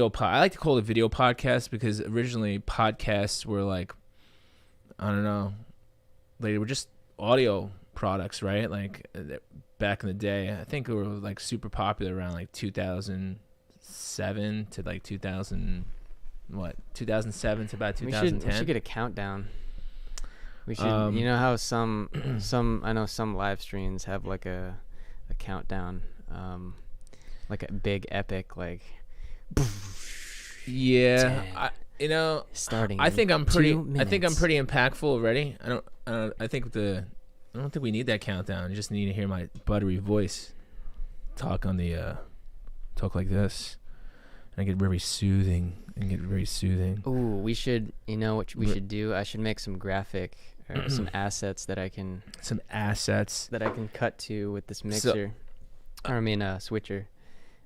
I like to call it video podcast because originally podcasts were like, I don't know, they were just audio products, right? Like back in the day, I think they were like super popular around like 2007 to like 2007 to about 2010. We should get a countdown. We should, you know how some I know some live streams have like a countdown, like a big epic like. Yeah, starting. I think I'm pretty impactful already. I don't think we need that countdown. You just need to hear my buttery voice talk like this, and get very soothing. Ooh, we should. You know what we should do? I should make some graphic or some assets that I can. Some assets that I can cut to with this mixer. Switcher.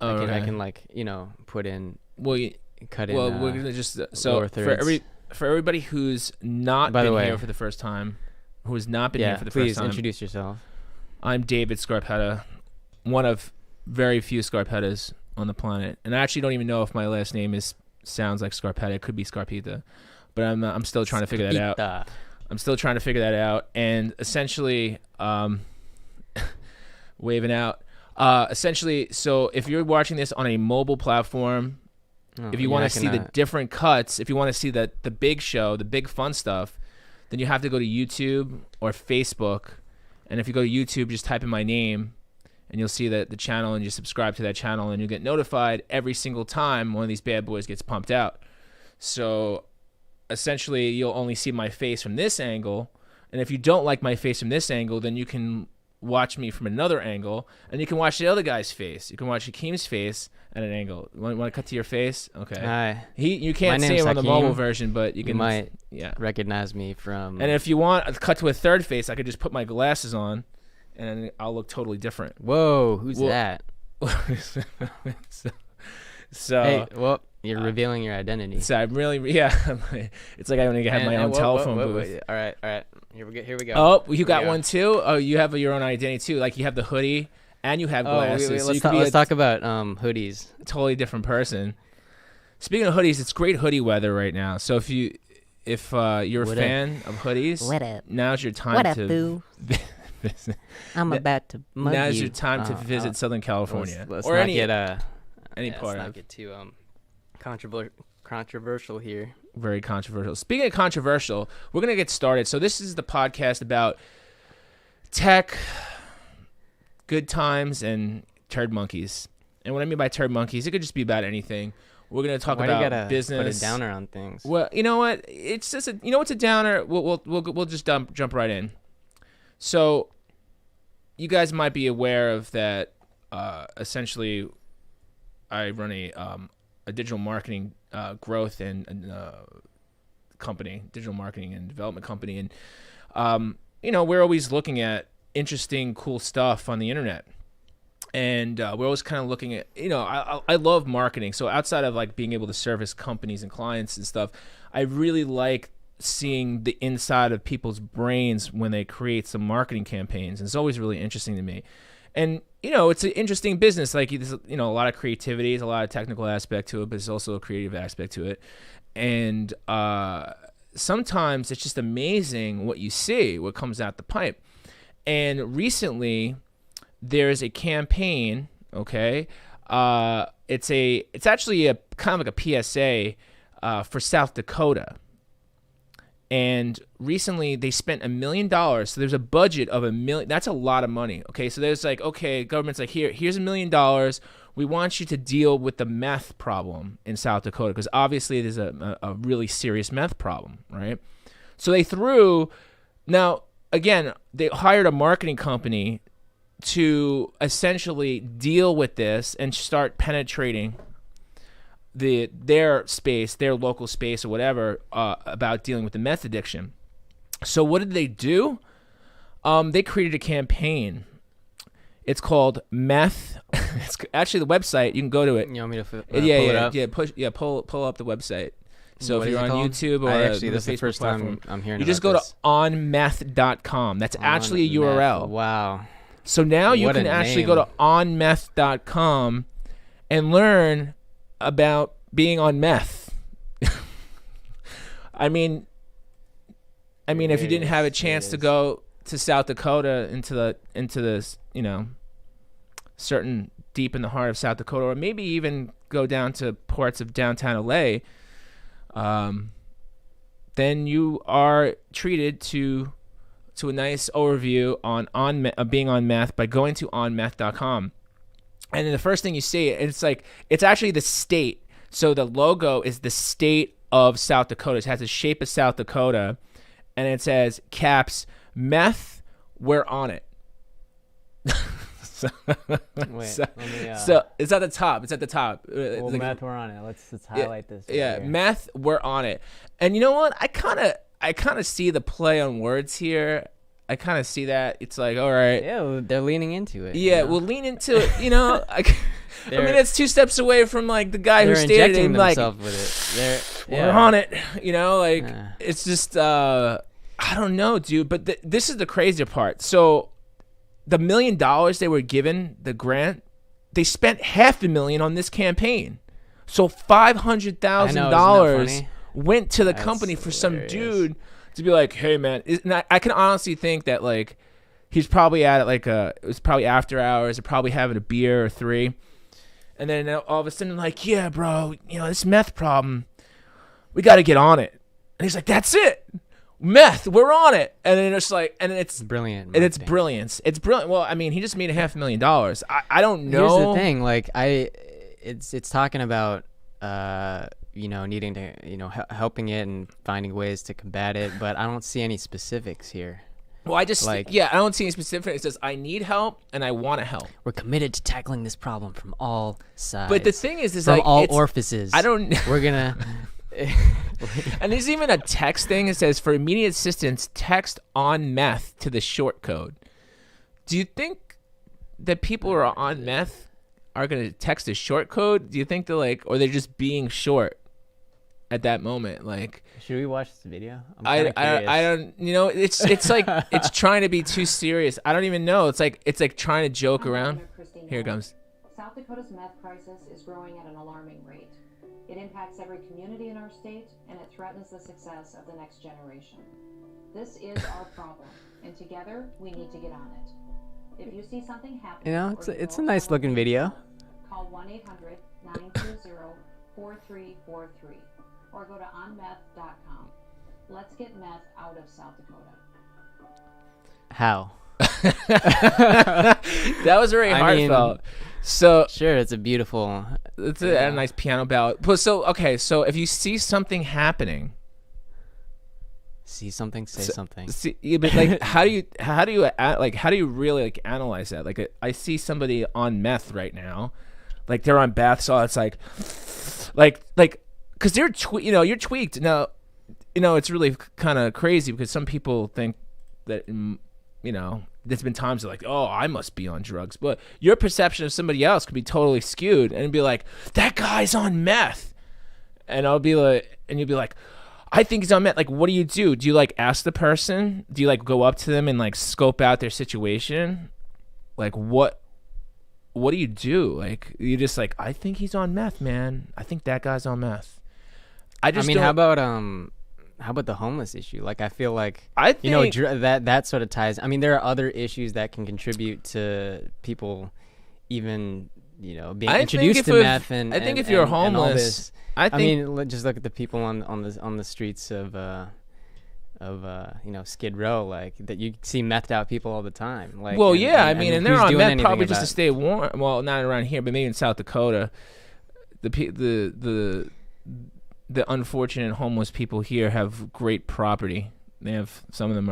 I can like put in. Cut in. Well, we're gonna just for everybody who's not been here for the first time, who has not been here for the first time. Please introduce yourself. I'm David Scarpetta, one of very few Scarpettas on the planet, and I actually don't even know if my last name sounds like Scarpetta. It could be Scarpita, but I'm still trying to figure that out. And essentially, waving out. Essentially, so if you're watching this on a mobile platform, if you want to see the different cuts, if you want to see the big show, the big fun stuff, then you have to go to YouTube or Facebook. And if you go to YouTube, just type in my name, and you'll see the channel, and you subscribe to that channel, and you'll get notified every single time one of these bad boys gets pumped out. So essentially, you'll only see my face from this angle. And if you don't like my face from this angle, then you can watch me from another angle, and you can watch the other guy's face. You can watch Hakeem's face at an angle. Want to cut to your face? Okay. Hi. You can't see him on the mobile version, but you might recognize me from. And if you want to cut to a third face, I could just put my glasses on, and I'll look totally different. Whoa, who's that? So hey, well, you're revealing your identity. So I'm really, it's like I only have my own telephone booth. All right. Here we go. Oh, you got one too? Oh, you have your own identity too. Like you have the hoodie and you have glasses. Let's talk about hoodies. Totally different person. Speaking of hoodies, it's great hoodie weather right now. So if you're a fan of hoodies, now's your time to visit. I'm about to mug you. Now's your time to visit Southern California. Let's or not any get part let's of not get too controversial here. Very controversial. Speaking of controversial, we're going to get started. So this is the podcast about tech, good times, and turd monkeys. And what I mean by turd monkeys, it could just be about anything. We're going to talk about business. Put a downer on things. Well, you know what? It's just what's a downer? We'll just jump right in. So you guys might be aware of that. Essentially, I run a digital marketing growth and company, digital marketing and development company, and we're always looking at interesting, cool stuff on the internet, and we're always kind of looking at I love marketing. So outside of like being able to service companies and clients and stuff, I really like seeing the inside of people's brains when they create some marketing campaigns, and it's always really interesting to me. And it's an interesting business. Like there's a lot of creativity, there's a lot of technical aspect to it, but there's also a creative aspect to it. And sometimes it's just amazing what you see, what comes out the pipe. And recently, there's a campaign. Okay, it's actually a kind of like a PSA for South Dakota. And recently they spent $1 million. So there's a budget of $1 million. That's a lot of money. Okay. So there's like, government's like, here's $1 million. We want you to deal with the meth problem in South Dakota, because obviously there's a really serious meth problem, right? So they hired a marketing company to essentially deal with this and start penetrating their space, their local space or whatever, about dealing with the meth addiction. So what did they do? They created a campaign. It's called Meth. It's actually the website. You can go to it. You want me to pull pull up the website. So if you're on YouTube or this is the first time I'm hearing you just go to onmeth.com. That's actually a URL. Wow. So now you can actually go to onmeth.com and learn about being on meth. I mean, if you didn't have a chance to go to South Dakota into the certain deep in the heart of South Dakota, or maybe even go down to parts of downtown LA, then you are treated to a nice overview on being on meth by going to onmeth.com. And then the first thing you see, it's actually the state. So the logo is the state of South Dakota. It has the shape of South Dakota, and it says caps meth. We're on it. so it's at the top. It's at the top. Well, meth, we're on it. Let's highlight this. Yeah, here. Meth, we're on it. And you know what? I kind of see the play on words here. I kind of see that. It's like, all right. Yeah, they're leaning into it. Yeah, we'll lean into it. I mean, it's 2 steps away from like the guy who stated it. Like, with it. We're on it. It's just, I don't know, dude. But this is the crazier part. So, the $1 million they were given, the grant, they spent $500,000 on this campaign. So $500,000 went to the company for some dude to be like, hey man, I can honestly think that like he's probably at it it was probably after hours, or probably having a beer or 3, and then all of a sudden like, yeah bro, this meth problem, we got to get on it. And he's like, that's it, meth, we're on it. And then it's like, and it's brilliant, and it's brilliance. It's brilliant. Well, I mean, he just made $500,000. I don't know. Here's the thing, like it's talking about needing to, helping it and finding ways to combat it, but I don't see any specifics here. Well, I just, I don't see any specifics. It says, I need help and I want to help. We're committed to tackling this problem from all sides. But the thing is from like, all orifices. We're gonna. And there's even a text thing. It says, for immediate assistance, text on meth to the short code. Do you think that people who are on meth are going to text a short code? Do you think they're or they're just being short at that moment? Like, should we watch this video? I don't, it's like, it's trying to be too serious. I don't even know. It's like trying to joke around. Here it comes. South Dakota's meth crisis is growing at an alarming rate. It impacts every community in our state, and it threatens the success of the next generation. This is our problem, and together we need to get on it. If you see something happen, it's a nice looking video. Call 1-800-920-4343 or go to onmeth.com. Let's get meth out of South Dakota. How? That was very heartfelt. So sure, it's a beautiful. It's a nice piano ballad. But so if you see something happening, see something, say something. But like, how do you really analyze that? Like, I see somebody on meth right now, like they're on bath salts, because they're you're tweaked now. It's really kind of crazy because some people think that there's been times they're like, oh, I must be on drugs, but your perception of somebody else could be totally skewed and be like, that guy's on meth, and you'll be like, I think he's on meth. Like, what do you do? Do you ask the person? Do you go up to them and scope out their situation? Like, what do you do? Like, you just I think he's on meth, man. I think that guy's on meth. How about the homeless issue? Like, I feel like that sort of ties. I mean, there are other issues that can contribute to people even being introduced to meth. And I think if you're homeless, just look at the people on the streets of Skid Row, like that. You see methed out people all the time. Like, and they're on meth probably just to stay warm. Well, not around here, but maybe in South Dakota, the unfortunate homeless people here have great property. Some of them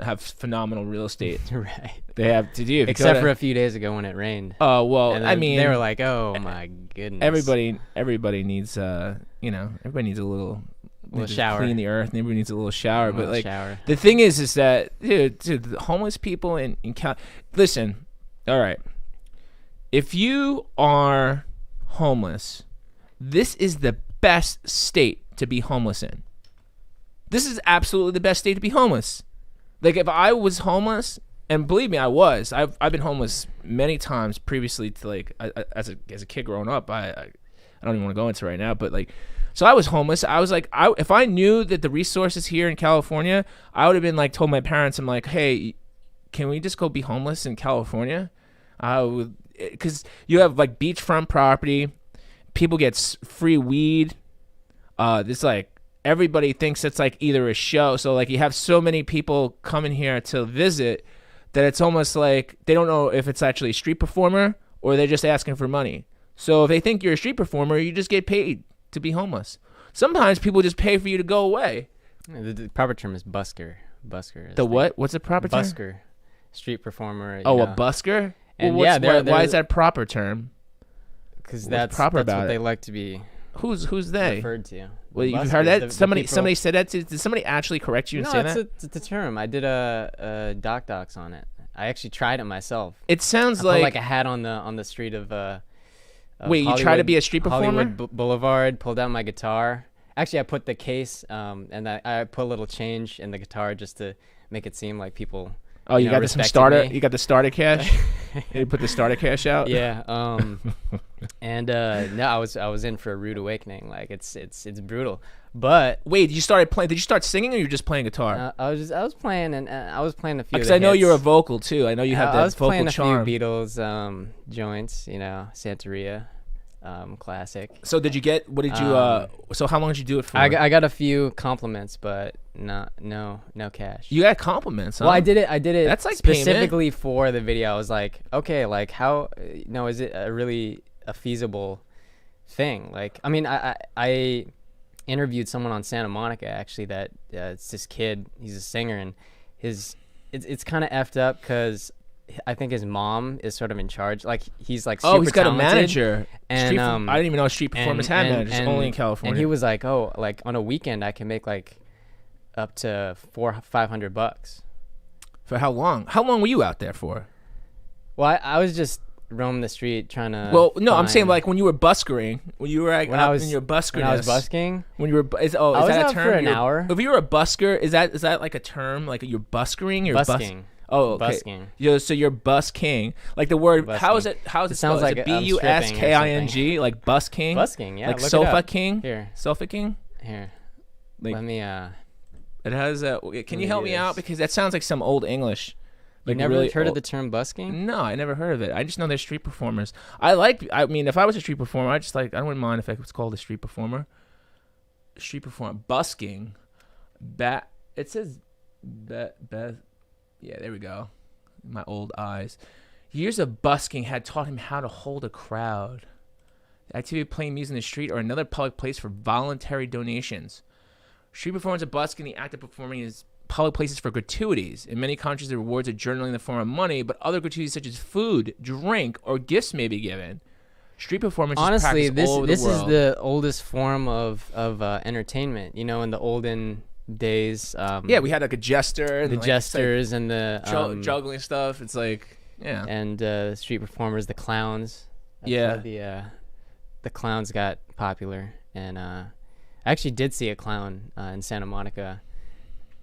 have phenomenal real estate. Right. They have to do. Except for a few days ago when it rained. Oh well, they were like, oh my goodness. Everybody needs everybody needs a little shower. Clean the earth, and everybody needs a little shower. Shower. The thing is that dude, the homeless people in listen, all right. If you are homeless, this is the best state to be homeless in. This is absolutely the best state to be homeless. Like, if I was homeless, and believe me, I was. I've been homeless many times previously to as a kid growing up. I I don't even want to go into right now, but like, so I was homeless. I was like, if I knew that the resources here in California, I would have been like, told my parents, I'm like, hey, can we just go be homeless in California? Because you have like beachfront property, people get free weed. This like everybody thinks it's like either a show. So like you have so many people coming here to visit that it's almost like they don't know if it's actually a street performer or they're just asking for money. So if they think you're a street performer, you just get paid to be homeless. Sometimes people just pay for you to go away. The proper term is busker. Busker. The what? What's the proper term? Busker. Street performer. Oh, a busker? And well, yeah, why is that proper term? Because that's what they like to be. Who's they referred to? Well, you've heard that? Somebody said that. Did somebody actually correct you and say that? No, it's a term. I did a docs on it. I actually tried it myself. It sounds I put like a hat on the street of wait, you try to be a street performer? Hollywood Boulevard, pulled out my guitar. Actually, I put the case and I put a little change in the guitar just to make it seem like people. Oh, you got some starter. Me. You got the starter cash. You put the starter cash out. Yeah. And no, I was in for a rude awakening. Like it's brutal. But wait, you started playing? Did you start singing or you were just playing guitar? I was playing and I was playing a few. Because I know you're a vocal too. I know you have that vocal charm. I was playing a few Beatles joints. You know, Santeria. Classic. So did you get? What did you? So how long did you do it for? I got a few compliments, but no cash. You got compliments, huh? Well, I did it. That's like specifically for the video. I was like, okay, like how? Is it really a feasible thing? Like, I mean, I interviewed someone on Santa Monica actually that it's this kid. He's a singer, and it's kind of effed up because I think his mom is sort of in charge. Like he's like super he's got talented. a manager. And I didn't even know street performers had managers. Only in California. And he was like, oh, like on a weekend I can make like up to $400-500. For how long? How long were you out there for? Well, I was just roaming the street trying to. Well, no, I'm saying like when you were buskering, when you were like when I was in your buskerness. When I was busking. When you were is that a term? For an hour. If you were a busker, is that like a term? Like you're buskering? You're busking. Oh, okay. Busking. So you're busking. Like the word. Busking. How is it? It sounds like BUSKING. Like busking. Busking. Yeah. Like look sofa it up. king. Here. Sofa king. Here. Like, let me. It has a. Can you help me out because that sounds like some old English. Like you never heard of the term busking? No, I never heard of it. I just know they're street performers. I mean, if I was a street performer, I wouldn't mind if it was called a street performer. Street performer. Busking. It says yeah, there we go. My old eyes. Years of busking had taught him how to hold a crowd. The activity of playing music in the street or another public place for voluntary donations. Street performance of busking, the act of performing is public places for gratuities. In many countries, the rewards are generally in the form of money, but other gratuities such as food, drink, or gifts may be given. Street performance is practiced all over the world. This is the oldest form of entertainment. You know, in the olden days. Yeah, we had like a jester. And the jesters and the juggling stuff. It's like, yeah. And street performers, the clowns. That's how the clowns got popular. And I actually did see a clown in Santa Monica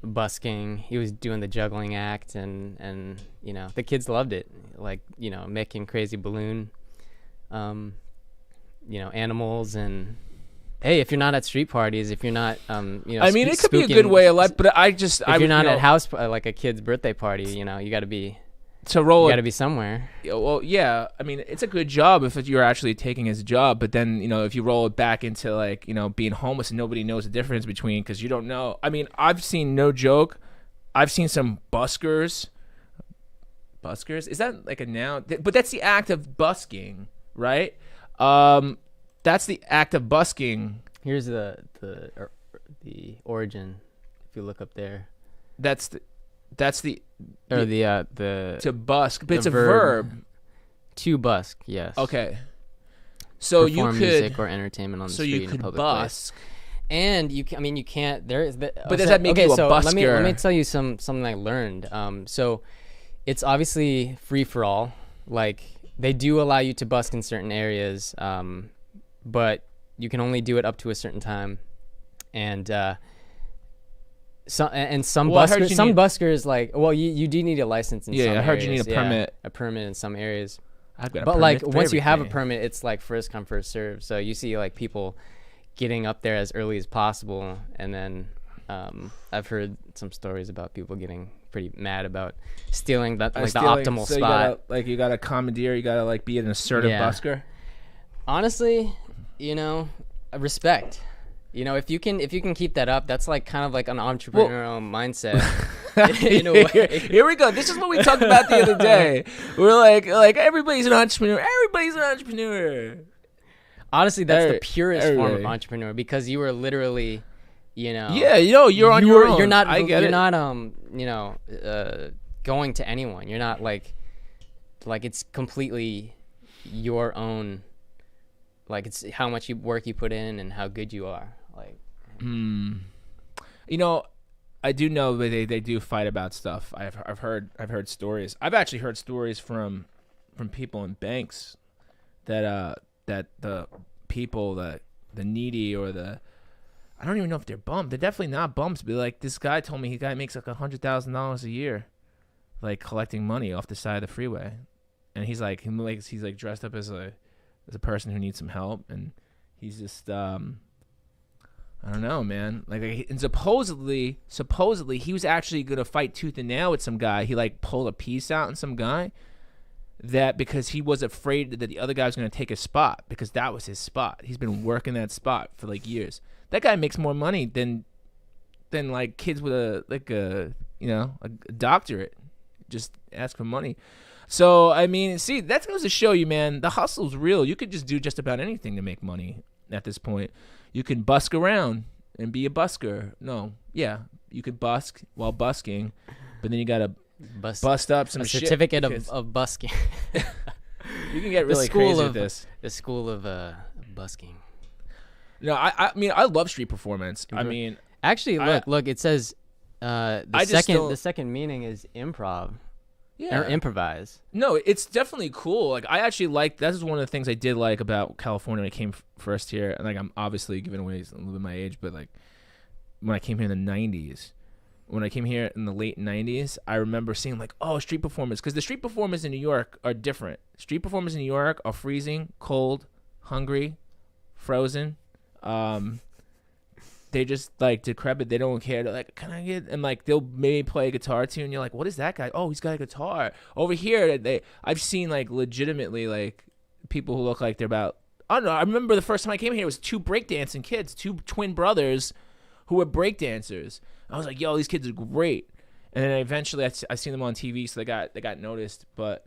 busking. He was doing the juggling act, and you know the kids loved it, like, you know, making crazy balloon animals. And hey, if you're not at street parties, if you're not I mean, it could be a good way of life, but if you're not at house like a kid's birthday party, you know, you got to be to roll. You got to be somewhere. Well, yeah. I mean, it's a good job if you're actually taking his job. But then, you know, if you roll it back into like, you know, being homeless and nobody knows the difference between, because you don't know. I mean, I've seen, no joke, I've seen some buskers. Buskers? Is that like a noun? But that's the act of busking, right? That's the act of busking. Here's the origin. If you look up there, that's the to busk, but it's a verb. To busk, yes. Okay. So perform you could music or entertainment on the street. So you could in a public busk. Place. And you can't. There is. But does that make you a busker? Let me tell you something I learned. So it's obviously free for all. Like, they do allow you to busk in certain areas, but you can only do it up to a certain time. And some buskers like, well, you do need a license in some areas. I heard you need a permit. A permit in some areas. I've got a but permit like for once you have a everything. permit, it's like first come first serve. So you see like people getting up there as early as possible, and then I've heard some stories about people getting pretty mad about stealing the optimal so spot. You gotta commandeer. You gotta like be an assertive busker. Honestly, respect. If you can keep that up, that's like kind of like an entrepreneurial mindset. In a way. Here we go. This is what we talked about the other day. We're like everybody's an entrepreneur. Everybody's an entrepreneur. Honestly, that's the purest form of entrepreneur, because you are literally, Yeah, you're on your own. You're not. I get you're it. not. Going to anyone. You're not like it's completely your own. Like it's how much work you put in and how good you are. Like. I do know that they do fight about stuff. I've heard stories. I've actually heard stories from people in banks that the people, the needy or I don't even know if they're bums. They're definitely not bums. But like this guy told me, he guy makes like $100,000 a year, like collecting money off the side of the freeway, and he's like dressed up as a person who needs some help, and he's just I don't know, man. And supposedly he was actually gonna fight tooth and nail with some guy. He like pulled a piece out on some guy because he was afraid that the other guy was gonna take his spot, because that was his spot. He's been working that spot for like years. That guy makes more money than like kids with a doctorate. Just ask for money. So I mean, see, that goes to show you, man, the hustle's real. You could just do just about anything to make money at this point. You can busk around and be a busker. You could busk while busking, but then you gotta bust up some certificate of busking. You can get really crazy with this. The school of busking. No, I mean, I love street performance. I mean, actually, look, it says the second meaning is improv. Yeah. Or improvise. No, it's definitely cool. Like I actually this is one of the things I did like about California when I came first here. And like I'm obviously giving away a little bit of my age, but like when I came here in the 90s, when I came here in the late 90s, I remember seeing like, street performers, because the street performers in New York are different. Street performers in New York are freezing, cold, hungry, frozen. They just like decrepit. They don't care. They're like, can I get? And like they'll maybe play a guitar tune. And you're like, what is that guy? Oh, he's got a guitar. Over here, I've seen like legitimately like people who look like they're about. I don't know. I remember the first time I came here, it was two breakdancing kids, two twin brothers, who were breakdancers. I was like, yo, these kids are great. And then eventually, I seen them on TV, so they got noticed. But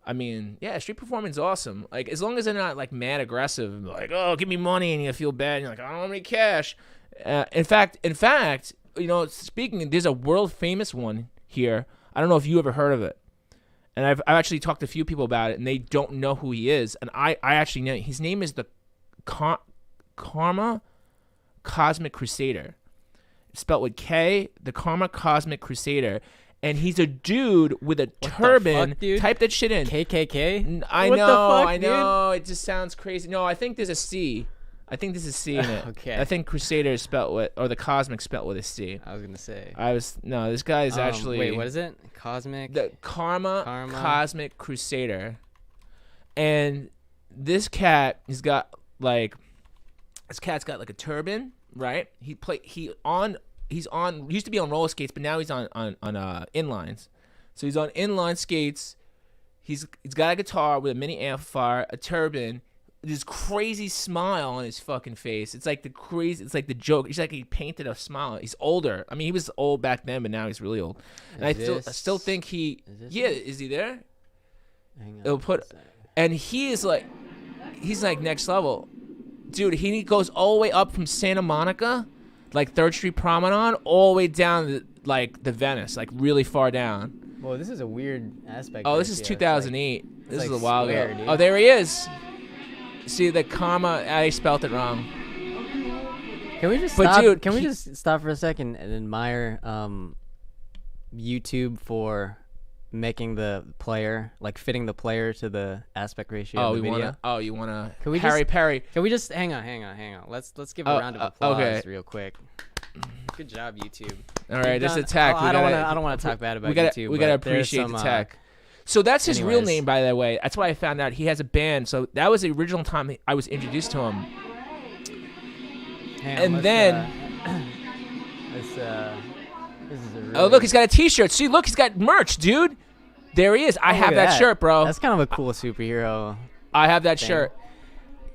I mean, yeah, street performance is awesome. Like as long as they're not like mad aggressive, like, oh, give me money, and you feel bad, and you're like, I don't have any cash. In fact, speaking, there's a world famous one here. I don't know if you ever heard of it, and I've actually talked to a few people about it, and they don't know who he is. And I actually know his name is the Karma Cosmic Crusader. It's spelled with K. The Karma Cosmic Crusader, and he's a dude with a turban. Fuck, dude? Type that shit in. KKK. I What know. the fuck, I know. It just sounds crazy. No, I think there's a C. I think this is C in it. Okay. I think Crusader is spelled with, or the Cosmic spelled with a C. I was gonna say. This guy is actually. Wait, what is it? Cosmic. The Karma Cosmic Crusader, and this cat has got like, this cat's got like a turban, right? He used to be on roller skates, but now he's on inlines. So he's on inline skates. He's got a guitar with a mini amplifier, a turban. This crazy smile on his fucking face. It's like the joke. It's like he painted a smile. He's older. I mean, he was old back then, but now he's really old. And I still think he. Yeah, is he there? Hang on. And he's like next level, dude. He goes all the way up from Santa Monica, like 3rd Street Promenade, all the way down to like the Venice, like really far down. Well, this is a weird aspect. Oh, this is 2008. This is a while ago. Dude. Oh, there he is. See, the Karma, I spelled it wrong. Can we just stop? Dude, can we just stop for a second and admire YouTube for making the player, like fitting the player to the aspect ratio of the video? You wanna? Can we Harry Perry? Can we just hang on? Let's give a round of applause real quick. Good job, YouTube. All right, this is tech. I don't want to talk bad about YouTube. We gotta appreciate the tech. So that's his real name, by the way. That's why I found out he has a band. So that was the original time I was introduced to him. And then... this is a really... Oh, look, he's got a T-shirt. See, look, he's got merch, dude. There he is. I have that shirt, bro. That's kind of a cool superhero. I have that shirt.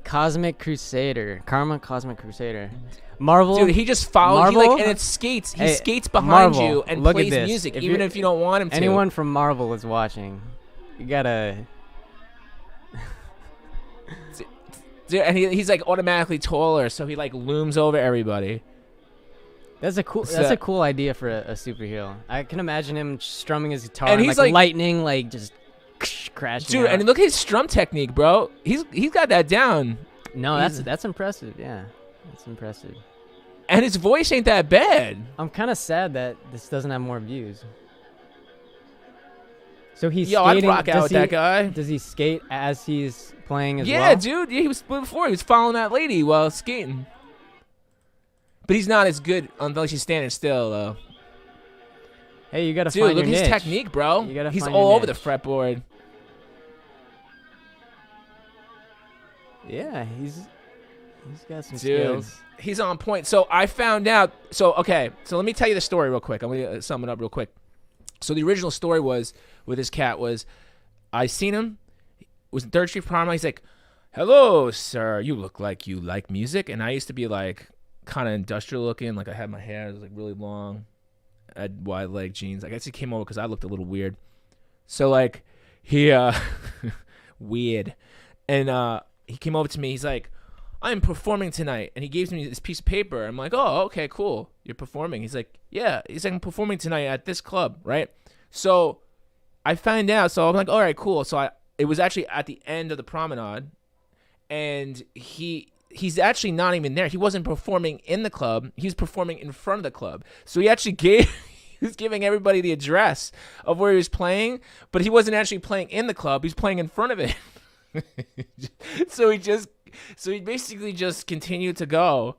Cosmic Crusader. Karma Cosmic Crusader. Marvel. Dude, he just follows you, like, and it skates. He skates behind you and plays music, even if you don't want him to. Anyone from Marvel is watching. You gotta... Dude, and he's like automatically taller, so he like looms over everybody. That's a cool idea for a superhero. I can imagine him strumming his guitar and he's like lightning, like just crashing. Dude, out. And look at his strum technique, bro. He's got that down. No, that's impressive. Yeah, that's impressive. And his voice ain't that bad. I'm kind of sad that this doesn't have more views. So he's skating. I'd rock out with that guy. Does he skate as he's playing as well? Yeah, dude. Yeah, he was following that lady while skating. But he's not as good unless he's standing still, though. Hey, you gotta dude, find look your at his niche. technique, bro. He's all over the fretboard. Yeah, he's got some dude, skills. He's on point. So I found out. So okay, so let me tell you the story real quick. I'm gonna sum it up real quick. So the original story was with this cat was, I seen him. It was in 3rd Street Promenade. He's like, "Hello, sir. You look like you like music." And I used to be like, kind of industrial looking. Like I had my hair, it was like really long. I had wide leg jeans. I guess he came over because I looked a little weird. So like he weird. And he came over to me. He's like, "I'm performing tonight." And he gave me this piece of paper. I'm like, "Oh, okay, cool. You're performing." He's like, "Yeah." He's like, "I'm performing tonight at this club," right? So I find out. So I'm like, "All right, cool." So it was actually at the end of the promenade, and he's actually not even there. He wasn't performing in the club. He was performing in front of the club. So he actually he was giving everybody the address of where he was playing, but he wasn't actually playing in the club. He was playing in front of it. So he basically just continued to go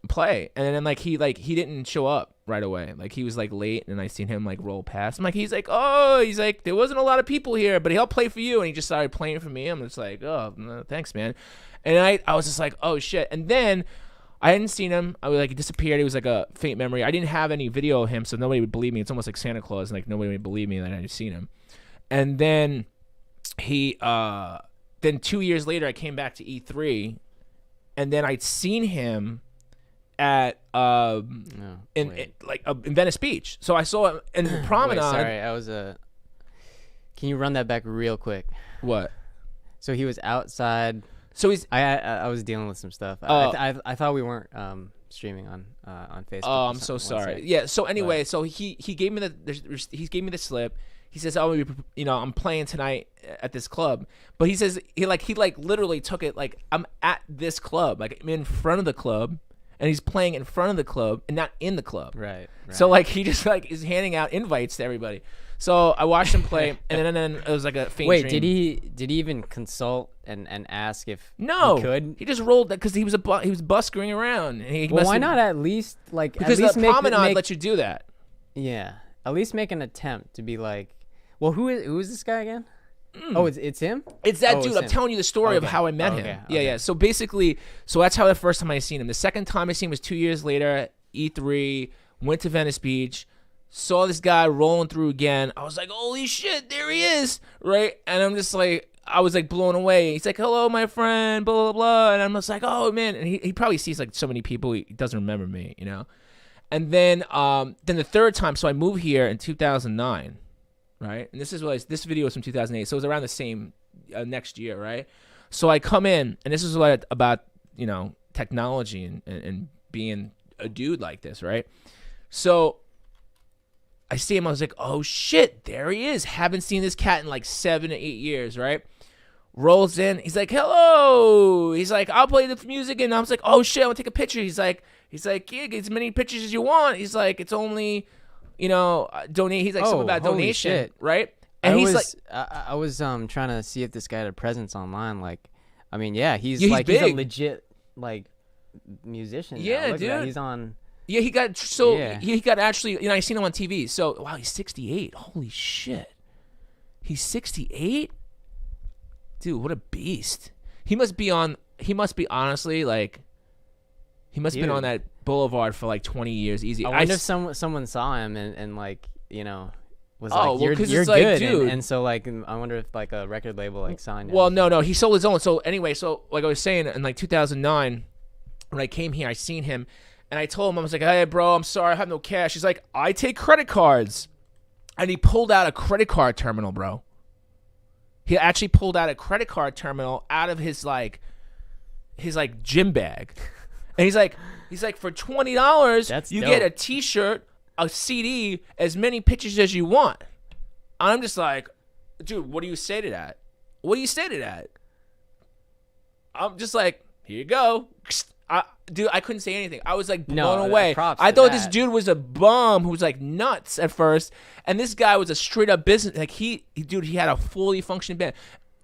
play. And then like he didn't show up right away. Like he was like late, and I seen him like roll past. I'm like, he's like, there wasn't a lot of people here, but he'll play for you. And he just started playing for me. I'm just like, "Oh, no, thanks, man." And I was just like, oh shit. And then I hadn't seen him. I was like, he disappeared. It was like a faint memory. I didn't have any video of him, so nobody would believe me. It's almost like Santa Claus. Like nobody would believe me that I had seen him. And then then 2 years later, I came back to E3, and then I'd seen him at in Venice Beach. So I saw him in the promenade. Wait, sorry, can you run that back real quick? What? So he was outside. So he's. I was dealing with some stuff. I thought we weren't streaming on Facebook. Oh, I'm so sorry. Yeah. So anyway, so he gave me the slip. He says, "Oh, I'm playing tonight at this club." But he says he literally took it like, I'm at this club, like I'm in front of the club, and he's playing in front of the club and not in the club. Right. So like he just like is handing out invites to everybody. So I watched him play, and then it was like a faint dream. Did he even consult and ask if he could? He just rolled that because he was buskering around. And why not at least because the promenade lets you do that. Yeah, at least make an attempt to be like, well, who is this guy again? Oh, it's him. It's that dude. I'm telling you the story of how I met him. Yeah. So basically, that's how the first time I seen him. The second time I seen him was 2 years later. E3, went to Venice Beach. Saw this guy rolling through again. I was like, holy shit, there he is, right? And I'm just like, I was like blown away. He's like, "Hello, my friend," blah, blah, blah. And I'm just like, oh, man. And he probably sees like so many people, he doesn't remember me, you know? And then the third time, so I moved here in 2009, right? And this video was from 2008, so it was around the same next year, right? So I come in, and this is what about, technology and being a dude like this, right? So I see him. I was like, oh, shit, there he is. Haven't seen this cat in like 7 to 8 years, right? Rolls in. He's like, hello. He's like, I'll play the music. And I was like, oh, shit, I want to take a picture. He's like, yeah, get as many pictures as you want. He's like, it's only, donate. He's like, something about donation, shit. Right? And I was trying to see if this guy had a presence online. Like, I mean, yeah, he's big. He's a legit, like, musician. Yeah, dude. That. He's on... Yeah, he got actually, I seen him on TV. So, wow, he's 68. Holy shit. He's 68? Dude, what a beast. He must be honestly like, he must have been on that boulevard for like 20 years easy. I wonder if someone saw him and like, you know, was like, you're good. Like, dude. And so like, I wonder if like a record label like signed him. Well, no, he sold his own. So anyway, so like I was saying, in like 2009, when I came here, I seen him and I told him, I was like, hey bro, I'm sorry, I have no cash. He's like, I take credit cards. And he pulled out a credit card terminal, bro. He actually pulled out a credit card terminal out of his gym bag. And he's like, for $20, you get a T-shirt, a CD, as many pictures as you want. I'm just like, dude, what do you say to that? What do you say to that? I'm just like, here you go. Dude, I couldn't say anything. I was like blown away. I thought this dude was a bum who was like nuts at first, and this guy was a straight up business. Like he had a fully functioning band.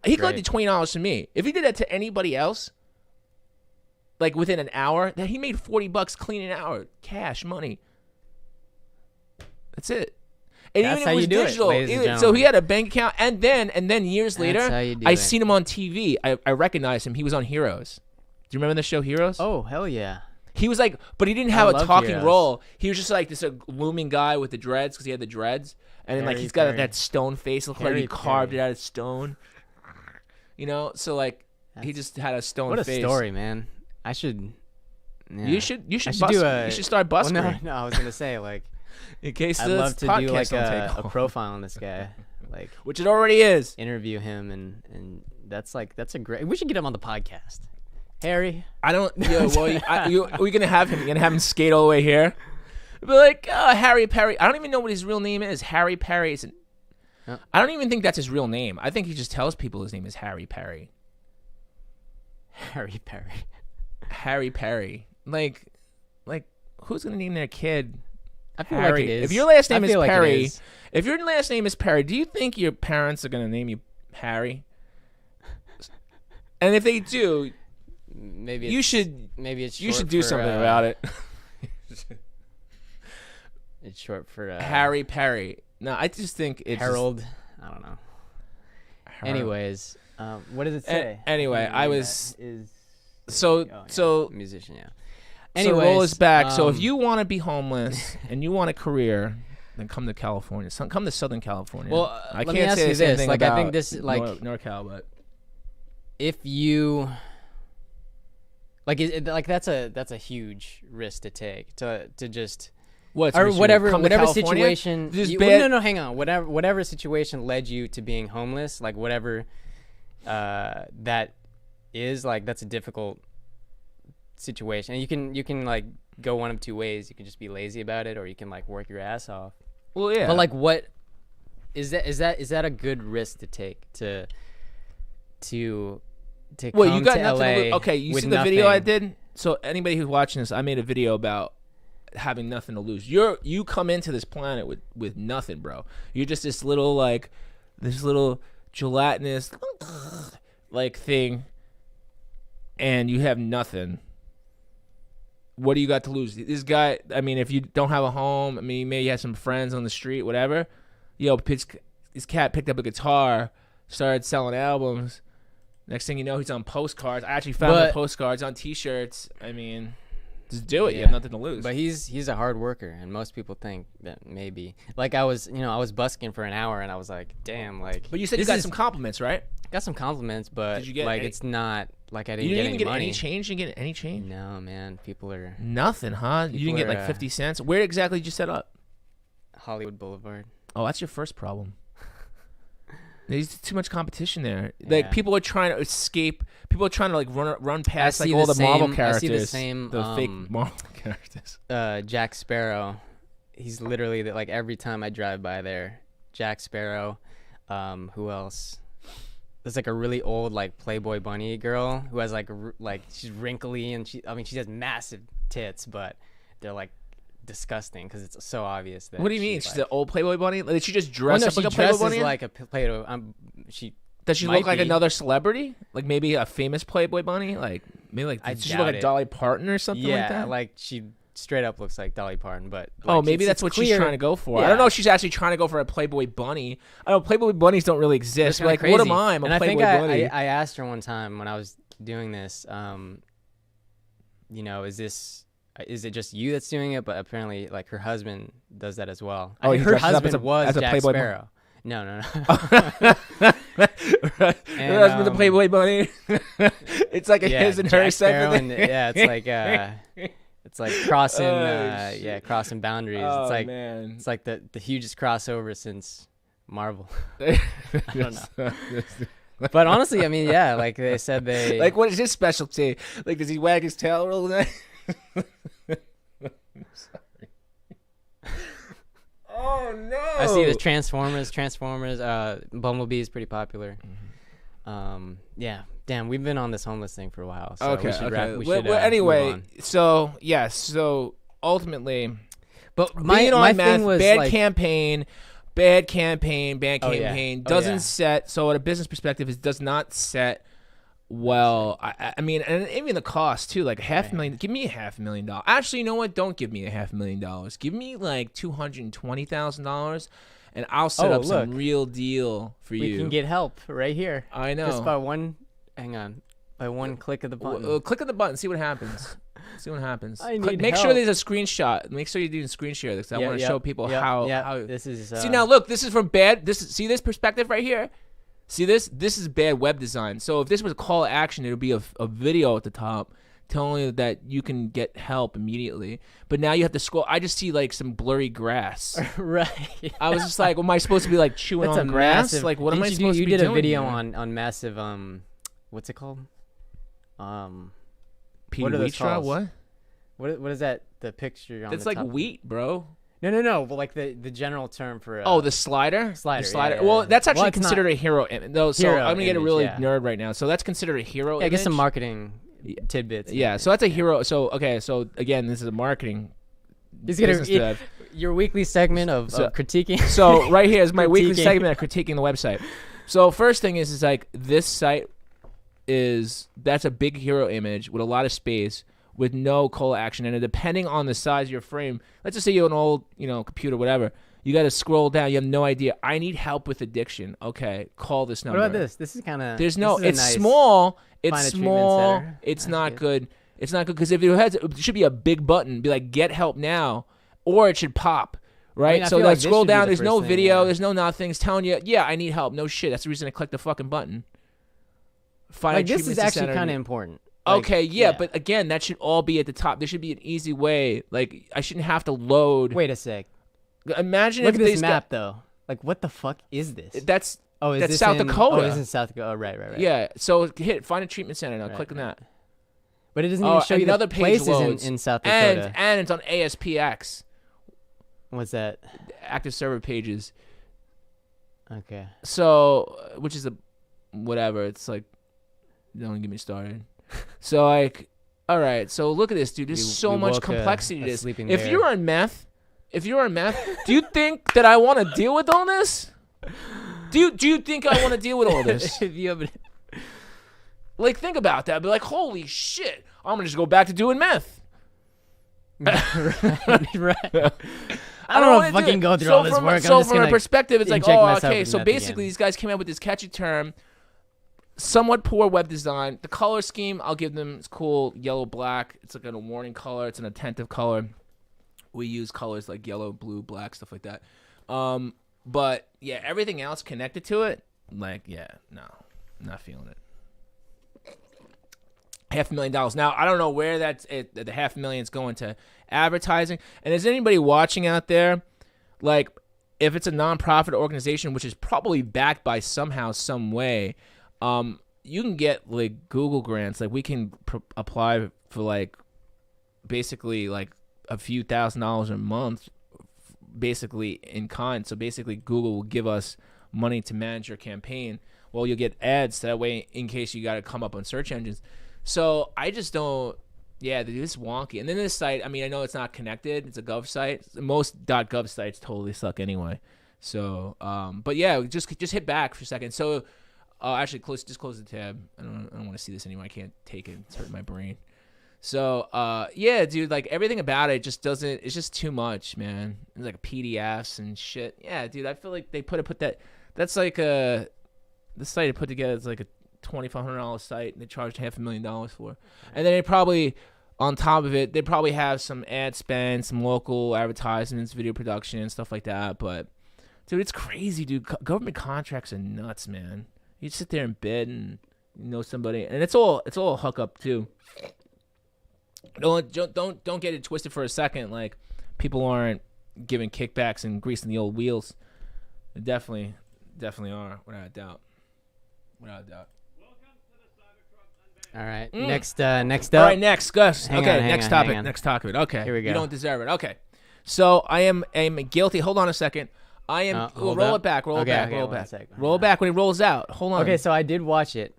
He collected $20 from me. If he did that to anybody else, like within an hour, then he made $40 clean an hour, cash money. That's it. And that's even how it was you do digital. it, ladies and gentlemen. So he had a bank account, and then years later, I it. seen him on TV. I recognized him. He was on Heroes. Do you remember the show Heroes? Oh, hell yeah. He was like, but he didn't have a talking Heroes. role. He was just like this looming guy with the dreads because he had the dreads. And then like he's got that stone face. Looked like he carved it out of stone. You know? So like he just had a stone face. What a story, man. I should... Yeah. You should start busking. Well, no, I was going to say like... In case I'd love to do like a profile on this guy. Like, which it already is. Interview him and that's a great... We should get him on the podcast. Harry, I don't. Yeah, well, we're gonna have him. You're gonna have him skate all the way here. But like Harry Perry. I don't even know what his real name is. Harry Perry isn't. I don't even think that's his real name. I think he just tells people his name is Harry Perry. Harry Perry. Harry Perry. Like, who's gonna name their kid? I feel Harry? like it is. If your last name is like Perry, if your last name is Perry, do you think your parents are gonna name you Harry? And if they do. Maybe you should do something about it. It's short for Harry Perry. No, I just think it's Harold. I don't know. Harold. Anyways, what does it say? Anyway, I was musician. Yeah. Anyways, so roll us back. So if you want to be homeless and you want a career, then come to California. Come to Southern California. Well, I let can't me ask say you the same this. thing Like, about I think this like NorCal, but if you. Like that's a huge risk to take to just whatever situation. Hang on. Whatever situation led you to being homeless, like whatever that is, like that's a difficult situation. And you can like go one of two ways. You can just be lazy about it, or you can like work your ass off. Well, yeah. But like, what is that a good risk to take to well, come you got to nothing LA to lose. Okay, you see the video I did? So anybody who's watching this, I made a video about having nothing to lose. You come into this planet with nothing, bro. You're just this little gelatinous like thing, and you have nothing. What do you got to lose? This guy, I mean, if you don't have a home, I mean, maybe you have some friends on the street, whatever. This cat picked up a guitar, started selling albums. Next thing you know, he's on postcards. I actually found the postcards on T-shirts. I mean, just do it. Yeah. You have nothing to lose. But he's a hard worker, and most people think that maybe. Like I was busking for an hour, and I was like, damn, like. But you said you got some compliments, right? Got some compliments, but did you get like it's not like I didn't get any money. You didn't get any change? You didn't get any change? No, man. People are nothing, huh? You didn't get like 50 cents. Where exactly did you set up? Hollywood Boulevard. Oh, that's your first problem. There's too much competition there. Like people are trying to escape. People are trying to like run past like all the Marvel characters. I see the same fake Marvel characters. Jack Sparrow. He's literally like every time I drive by there. Jack Sparrow. Who else? There's like a really old like Playboy bunny girl who has like she's wrinkly and she has massive tits, but they're like disgusting because it's so obvious that. What do you mean? She's an old Playboy bunny? Did she just dress up like a Playboy bunny? Like a Playboy. Does she look like another celebrity? Like maybe a famous Playboy bunny? Like maybe like does she look like Dolly Parton or something like that? Yeah, like she straight up looks like Dolly Parton, but like, maybe that's what she's trying to go for. Yeah. I don't know if she's actually trying to go for a Playboy bunny. I don't know, Playboy bunnies don't really exist. Like, crazy. What am I? I'm a Playboy bunny. I asked her one time when I was doing this, you know, is it just you that's doing it? But apparently, like, her husband does that as well. Oh, her husband was Jack Sparrow. No. Right. And, her husband's a Playboy bunny. It's like a his and her separate. It's like crossing, crossing boundaries. Oh, it's like man. It's like the hugest crossover since Marvel. I don't know. But honestly, I mean, yeah, like they said they... Like, what is his specialty? Like, does he wag his tail all the night? Oh, no. I see the Transformers. Bumblebee is pretty popular. Yeah. Damn, we've been on this homeless thing for a while. So we should wrap. Anyway, so, yes. So, ultimately... But my thing was bad campaign doesn't set. So at a business perspective, it does not set well. I mean, and even the cost too, like $500,000. Give me $500,000. Actually, you know what? Don't give me $500,000. Give me like $220,000, and I'll set up some real deal for you. We can get help right here. I know. Just by one. Hang on. By one click of the button. Click of the button. See what happens. See what happens. Make sure there's a screenshot. Make sure you do a screen share this. I want to show people how. This is. See now, look. This is from bad. See this perspective right here. See this. This is bad web design. So if this was a call to action, it would be a video at the top telling you that you can get help immediately. But now you have to scroll. I just see like some blurry grass. Right. I was just like, am I supposed to be like chewing on grass? Like, what am I supposed to be doing? You did a video on massive. What's it called? What are those calls? What is that? The picture on it's the like top? Wheat, bro. No. But like the general term for the slider. Slider. Yeah. Well, that's actually considered a hero. No, so I'm gonna get a really nerd right now. So that's considered a hero. Yeah, I guess some marketing tidbits. Yeah. So that's a hero. So okay. So again, this is a marketing. Your weekly segment of critiquing. So right here is my weekly segment of critiquing the website. So first thing is like this site that's a big hero image with a lot of space with no call to action in it. Depending on the size of your frame, let's just say you have an old, computer, whatever. You got to scroll down. You have no idea. I need help with addiction. Okay, call this number. What about this? This is kind of. It's small. It's small. It's not good. It's not good because if it should be a big button. Be like, get help now, or it should pop. Right. So like scroll down. There's no video. Yeah. There's no nothing. It's telling you, yeah, I need help. No shit. That's the reason I clicked the fucking button. This is actually kind of important. Okay, but again, that should all be at the top. There should be an easy way. Like, I shouldn't have to load. Wait a sec. Imagine Look at this map, though. Like, what the fuck is this? That's South Dakota. Oh, it's in South Dakota. Oh, right. Yeah, so find a treatment center now. Click on that. But it doesn't even show you the places in South Dakota. And it's on ASPX. What's that? Active server pages. Okay. So, which is whatever. It's like, don't get me started. So like, all right. So look at this, dude. There's so much complexity to this. If you're on meth, do you think that I want to deal with all this? Do you think I want to deal with all this? Like, think about that. Be like, holy shit! I'm gonna just go back to doing meth. Right. I don't want to fucking go through all this work. So from a perspective, it's like, oh, okay. So basically, these guys came up with this catchy term. Somewhat poor web design. The color scheme, I'll give them, it's cool. Yellow, black. It's like a warning color. It's an attentive color. We use colors like yellow, blue, black, stuff like that. But yeah, everything else connected to it, like, yeah, no, not feeling it. $500,000. Now, I don't know where the $500,000 is going to advertising. And is anybody watching out there? Like, if it's a nonprofit organization, which is probably backed by somehow, some way, you can get like Google grants. Like we can apply for like basically like a few $1,000s a month, basically in kind. So basically, Google will give us money to manage your campaign. Well, you'll get ads that way in case you got to come up on search engines. So I just don't. Yeah, this is wonky. And then this site, I mean, I know it's not connected. It's a gov site. Most .gov sites totally suck anyway. So, but yeah, just hit back for a second. So. Actually, close the tab. I don't want to see this anymore. I can't take it. It's hurting my brain. So, yeah, dude, like everything about it just doesn't. It's just too much, man. It's like PDFs and shit. Yeah, dude, I feel like they put that. That's like the site I put together is like a $2,500 site, and they charged $500,000 for. And then they probably, on top of it, they probably have some ad spend, some local advertisements, video production, and stuff like that. But, dude, it's crazy, dude. Government contracts are nuts, man. You sit there in bed and you know somebody, and it's all a hook up too. Don't get it twisted for a second. Like, people aren't giving kickbacks and greasing the old wheels. They definitely are, without a doubt. All right. Next up. All right, next, Gus. Hang okay, on, next hang topic. on. Next topic. Okay. Here we go. You don't deserve it. Okay. So I am guilty. Hold on a second. I am. Roll it back. Roll it back. Roll it back when it rolls out. Hold on. Okay, so I did watch it.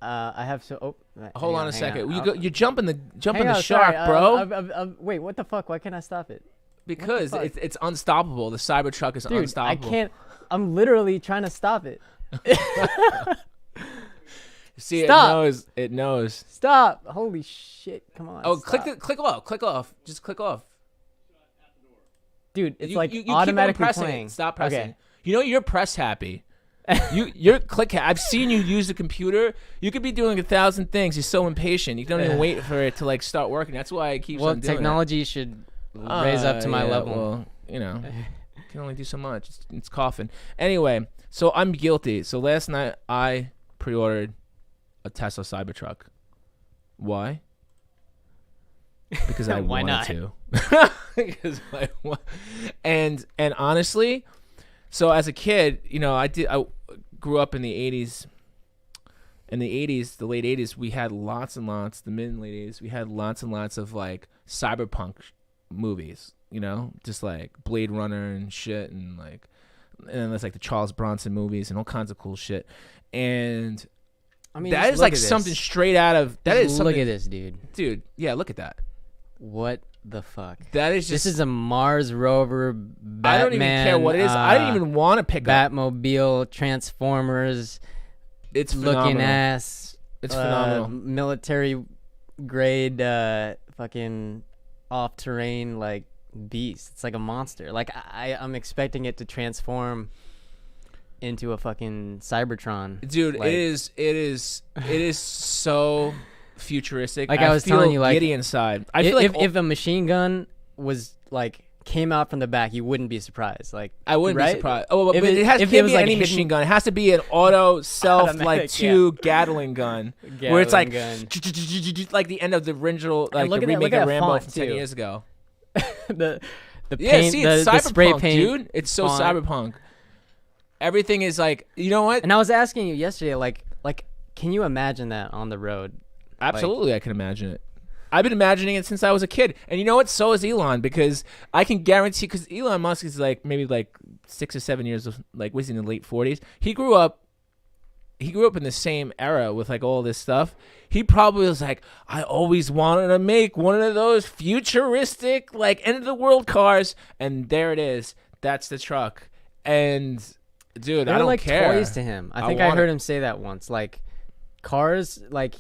I have so. Oh, hold on a second. You're jumping the shark, sorry. bro. Wait, what the fuck? Why can't I stop it? Because it's unstoppable. The Cybertruck is Dude, unstoppable. I can't. I'm literally trying to stop it. See, Stop. It knows. Stop! Holy shit! Come on. Oh, stop. click off. Just click off. Dude, it's you like keep automatically on pressing playing. It. Stop pressing. Okay. You know you're press happy. You're click. I've seen you use the computer. You could be doing 1,000 things. You're so impatient. You don't even wait for it to like start working. That's why I keep on doing technology should raise up to my level. Well, you know, you can only do so much. It's coughing. Anyway, so I'm guilty. So last night I pre-ordered a Tesla Cybertruck. Why? Because I Why wanted not? to. Because I want. And honestly, so as a kid, you know, I grew up in the 80s. In the 80s, the late 80s, we had lots and lots, the mid and late 80s, we had lots and lots of like cyberpunk movies, you know, just like Blade Runner and shit, and then there's like the Charles Bronson movies and all kinds of cool shit. And I mean, that is like something straight out of that is something. Look at this, dude. Yeah, look at that. What the fuck? That is just. This is a Mars rover. Batman, I don't even care what it is. I didn't even want to pick up Batmobile, Transformers. It's looking phenomenal. ass. It's phenomenal. Military grade, fucking off terrain like beast. It's like a monster. Like I'm expecting it to transform into a fucking Cybertron. Dude, like, it is so futuristic. Like I was telling you, like giddy inside. I feel like if a machine gun was like came out from the back, you wouldn't be surprised. Like I wouldn't right? be surprised. Oh, but it was be like any machine gun. It has to be an auto self like two Gatling gun, where it's like like the end of the original like the remake of Rambo from 10 years ago. the paint, see, it's cyberpunk, spray paint, dude. It's so font. cyberpunk. Everything is like, you know what? And I was asking you yesterday, like, can you imagine that on the road? Absolutely, I can imagine it. I've been imagining it since I was a kid. And you know what? So is Elon, because I can guarantee, because Elon Musk is like maybe like 6 or 7 years of like, was he in the late 40s? He grew up in the same era with like all this stuff. He probably was like, I always wanted to make one of those futuristic like end of the world cars, and there it is. That's the truck. And dude, They're I don't like care. toys to him. I think I heard him say that once. Like cars, like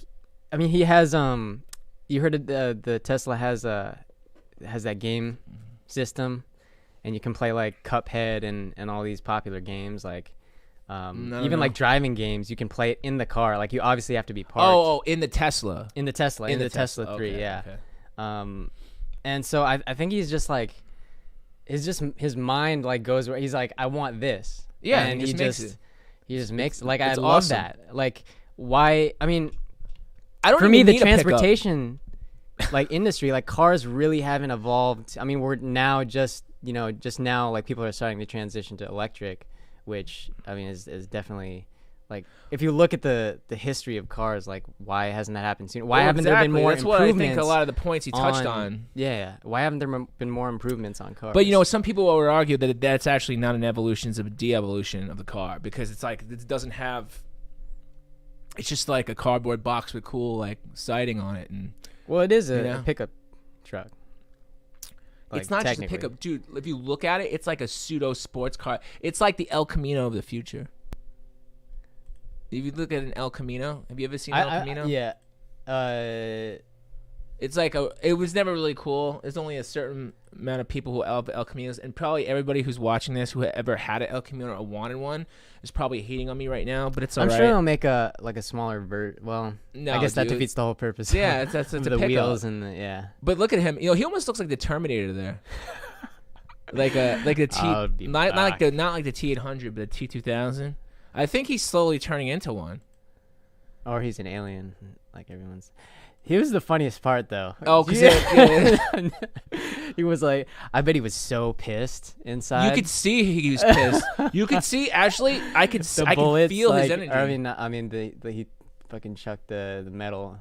I mean, he has you heard the Tesla has that game system, and you can play like Cuphead and all these popular games like even like driving games. You can play it in the car. Like you obviously have to be parked. Oh, in the Tesla. In the Tesla 3, okay, yeah. Okay. And so I think he's just like, his mind like goes where he's like, I want this. Yeah, and he just makes it. Like I it's love awesome. that. Like why? I mean, I don't for even me the need a pickup. transportation like industry, like cars really haven't evolved. I mean, we're now just now like people are starting to transition to electric, which I mean is definitely like if you look at the history of cars, like why hasn't that happened sooner? Why haven't there been more That's improvements? what I think a lot of the points he touched on. Yeah. Why haven't there been more improvements on cars? But you know, some people would argue that that's actually not an evolution, it's a de-evolution of the car, because it's like it doesn't have. It's just like a cardboard box with cool like siding on it, and well, it is a pickup truck. Like, it's not just a pickup, dude. If you look at it, it's like a pseudo sports car. It's like the El Camino of the future. If you look at an El Camino, have you ever seen El Camino? Yeah. It's like it was never really cool. There's only a certain amount of people who have El Caminos, and probably everybody who's watching this who ever had an El Camino or wanted one is probably hating on me right now. But it's all right. I'm sure they'll make a smaller Well, no, I guess that dude. defeats the whole purpose. Yeah, that's the wheels and the But look at him. He almost looks like the Terminator there. like a T, not like the T800, but the T2000. I think he's slowly turning into one. Or he's an alien, like everyone's. He was the funniest part, though. Oh, because he was like, I bet he was so pissed inside. You could see he was pissed. You could see, actually, I could feel his energy. I mean, he fucking chucked the metal.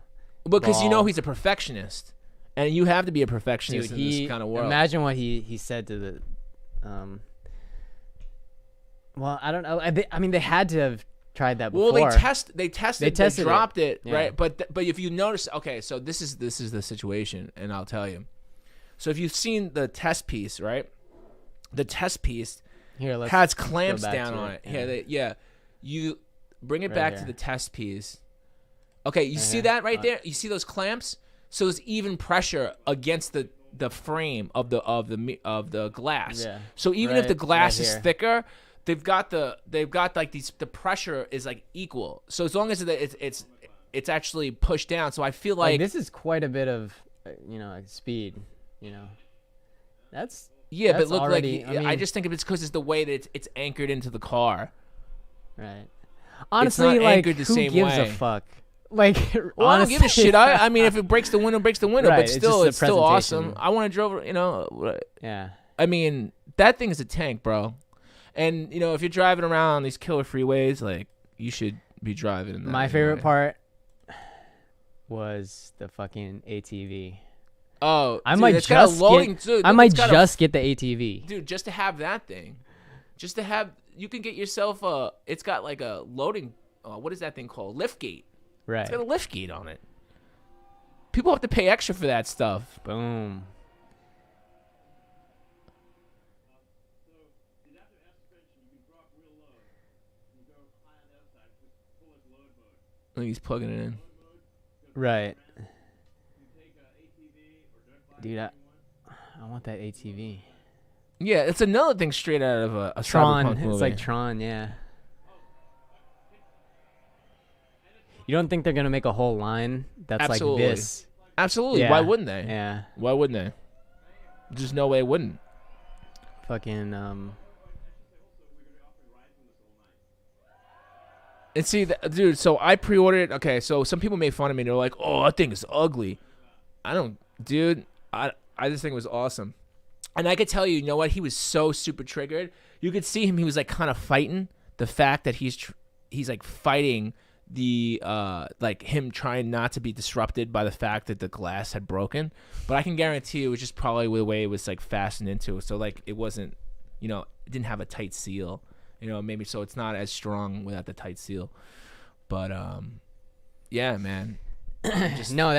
Because he's a perfectionist, and you have to be a perfectionist in this kind of world. Imagine what he said to the. Well, I don't know. I mean, they had to have tried that before. Well, they dropped it, yeah. right? But if you notice, okay, so this is the situation, and I'll tell you. So if you've seen the test piece, right? The test piece has clamps down on it. Yeah. You bring it back to the test piece. Okay, you see that right there? You see those clamps? So there's even pressure against the frame of the glass. Yeah. So even if the glass is thicker, they've got like the pressure is like equal. So as long as it's actually pushed down. So I feel like this is quite a bit of speed. That's but look already, like I just think it's because it's the way that it's anchored into the car. Right. Honestly, it's not like anchored the who same gives way. a fuck? Like, well, I don't give a shit. I mean, if it breaks the window, breaks the window. Right, But still, it's still awesome. presentation. I want to drove. Yeah. I mean, that thing is a tank, bro. And if you're driving around these killer freeways, like you should be driving. In that My favorite part was the fucking ATV. Oh, I dude, might it's got a loading. I might just get the ATV. Dude, just to have that thing, you can get yourself it's got like a loading. What is that thing called? Lift gate. Right. It's got a lift gate on it. People have to pay extra for that stuff. Boom. I think he's plugging it in. Right. Dude, I want that ATV. Yeah, it's another thing straight out of a Tron. Cyberpunk movie. It's like Tron, yeah. You don't think they're gonna make a whole line that's Absolutely. like this? Absolutely. Yeah. Why wouldn't they? Yeah. Why wouldn't they? There's no way it wouldn't. Fucking And see, dude. So I pre-ordered it. Okay, so some people made fun of me. They're like, "Oh, that thing is ugly." Dude. I just think it was awesome. And I could tell you, what? He was so super triggered. You could see him. He was like kind of fighting the fact that he's like fighting the like him trying not to be disrupted by the fact that the glass had broken. But I can guarantee it was just probably the way it was like fastened into it. So like it wasn't, it didn't have a tight seal. Maybe so it's not as strong without the tight seal. But yeah, man. No,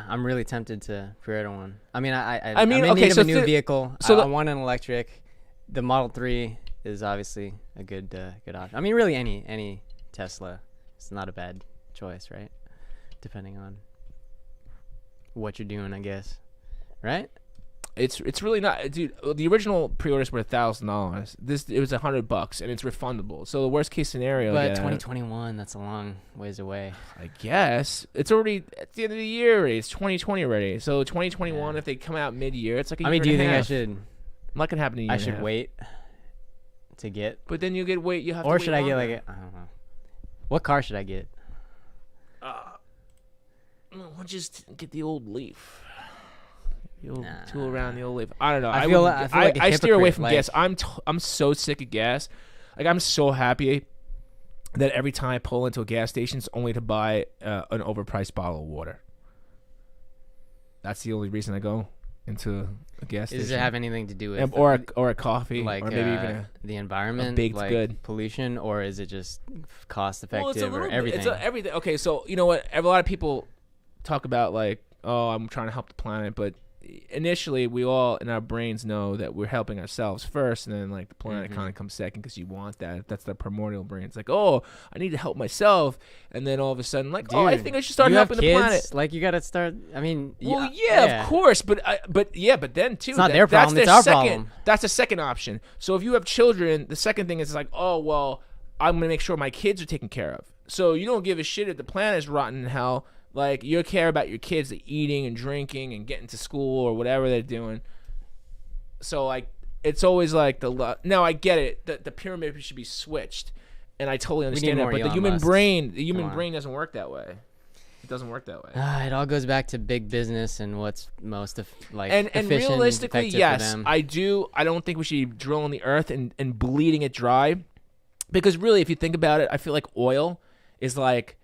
I'm really tempted to pre-order one. I mean, I mean, I'm in okay, need of so a new vehicle. so I want an electric. The Model 3 is obviously a good option. I mean, really any Tesla. It's not a bad choice, right? Depending on what you're doing, I guess. Right? It's really not, dude. The original pre-orders were $1,000. It was $100, and it's refundable. So the worst case scenario. But 2021, that's a long ways away. I guess it's already at the end of the year already. It's 2020 already. So 2021, if they come out mid-year, it's like a year. Do you think half. I should? Not gonna happen in a year. I should wait to get. But then you have to. Or should I get longer. I don't know. What car should I get? We'll just get the old Leaf. Tool around the old Leaf. I don't know. I feel like I steer away from like, gas. I'm so sick of gas. Like I'm so happy that every time I pull into a gas station, it's only to buy an overpriced bottle of water. That's the only reason I go into a gas station. Does it have anything to do with or a coffee, like or maybe even the environment, baked like good pollution, or is it just cost effective or everything? It's everything. Okay, so you know what? A lot of people talk about like, oh, I'm trying to help the planet, but initially we all in our brains know that we're helping ourselves first, and then like the planet kind of comes second because you want that. That's the primordial brain. It's like, oh, I need to help myself, and then all of a sudden, like, dude, oh, I think I should start helping the planet. Like, you got to start. I mean, well, yeah, of course, but then too, it's not their problem. It's our problem. That's a second option. So if you have children, the second thing is like, oh well, I'm gonna make sure my kids are taken care of. So you don't give a shit if the planet is rotten in hell. Like, you care about your kids eating and drinking and getting to school or whatever they're doing. So, like, it's always like now I get it. The pyramid should be switched, and I totally understand that. But the human brain doesn't work that way. It doesn't work that way. It all goes back to big business and what's most efficient and realistically, and yes, for them. I do. I don't think we should be drilling the earth and bleeding it dry, because really, if you think about it, I feel like oil is like.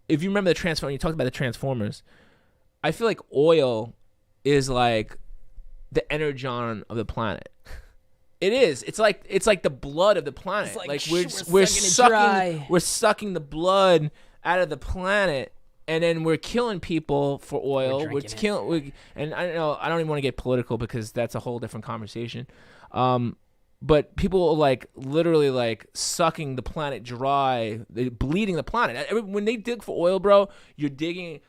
If you remember the Transformers, you talked about the Transformers. I feel like oil is like the energon of the planet. It is. It's like the blood of the planet. Like we're sucking the blood out of the planet, and then we're killing people for oil. And I don't even want to get political because that's a whole different conversation. But people like literally like sucking the planet dry, bleeding the planet. When they dig for oil, bro, you're digging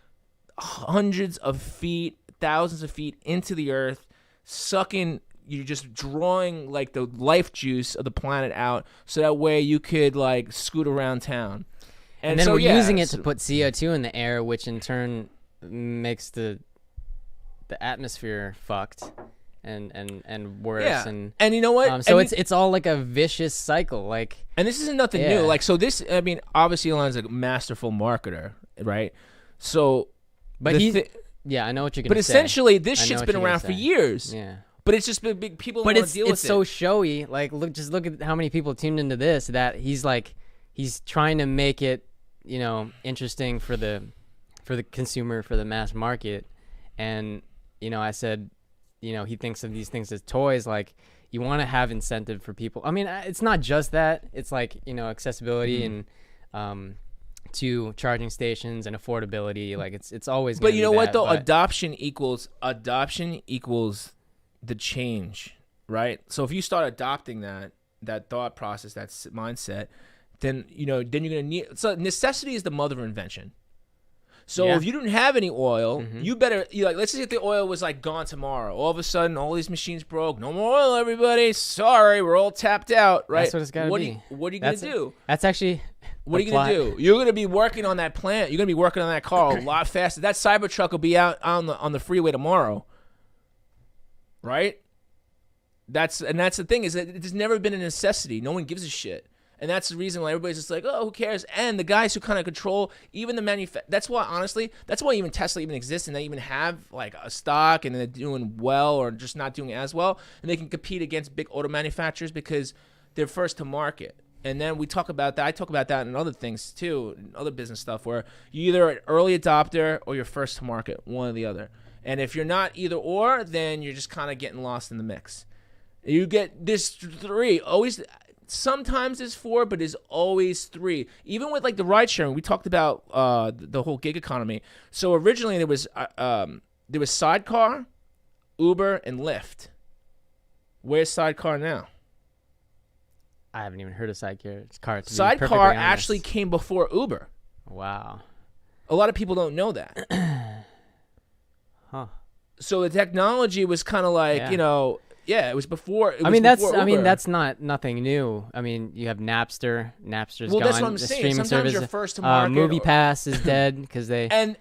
hundreds of feet, thousands of feet into the earth, sucking. You're just drawing like the life juice of the planet out, so that way you could like scoot around town. And then we're using it to put CO2 in the air, which in turn makes the atmosphere fucked. And worse and you know what? So it's all like a vicious cycle, like. And this isn't nothing new. Like, so this, I mean, obviously Elon's a masterful marketer, right? So, but I know what you're gonna say. But essentially, this shit's been around for years. Yeah. But it's just been big. People don't want to deal with it. But it's so showy. Like, look at how many people tuned into this. That he's trying to make it, interesting for the consumer, for the mass market, and I said. He thinks of these things as toys. Like, you want to have incentive for people. I mean, it's not just that. It's like, accessibility and to charging stations and affordability. Like, it's always. But you know what though? Adoption equals the change, right? So if you start adopting that thought process, that mindset, then you're gonna need. So necessity is the mother of invention. So if you didn't have any oil, you better let's say if the oil was like gone tomorrow. All of a sudden, all these machines broke. No more oil, everybody. Sorry, we're all tapped out. Right? That's what it's got to be. What are you gonna do? That's actually. What are you gonna do? You're gonna be working on that plant. You're gonna be working on that car a lot faster. That Cybertruck will be out on the freeway tomorrow. Right? That's the thing, is that it's never been a necessity. No one gives a shit. And that's the reason why everybody's just like, oh, who cares? And the guys who kind of control even the that's why even Tesla even exists, and they even have like a stock, and they're doing well or just not doing as well. And they can compete against big auto manufacturers because they're first to market. And then we talk about that. I talk about that in other things too, in other business stuff, where you're either an early adopter or you're first to market, one or the other. And if you're not either or, then you're just kind of getting lost in the mix. You get this three, always. Sometimes it's four, but it's always three. Even with like the ride sharing, we talked about the whole gig economy. So originally there was Sidecar, Uber, and Lyft. Where's Sidecar now? I haven't even heard of Sidecar. Sidecar actually came before Uber. Wow. A lot of people don't know that. Huh. So the technology was kind of like, it was before. That's not nothing new. I mean, you have Napster. Napster's gone. That's what I'm saying. Sometimes service, you're first to market. MoviePass is dead because they. And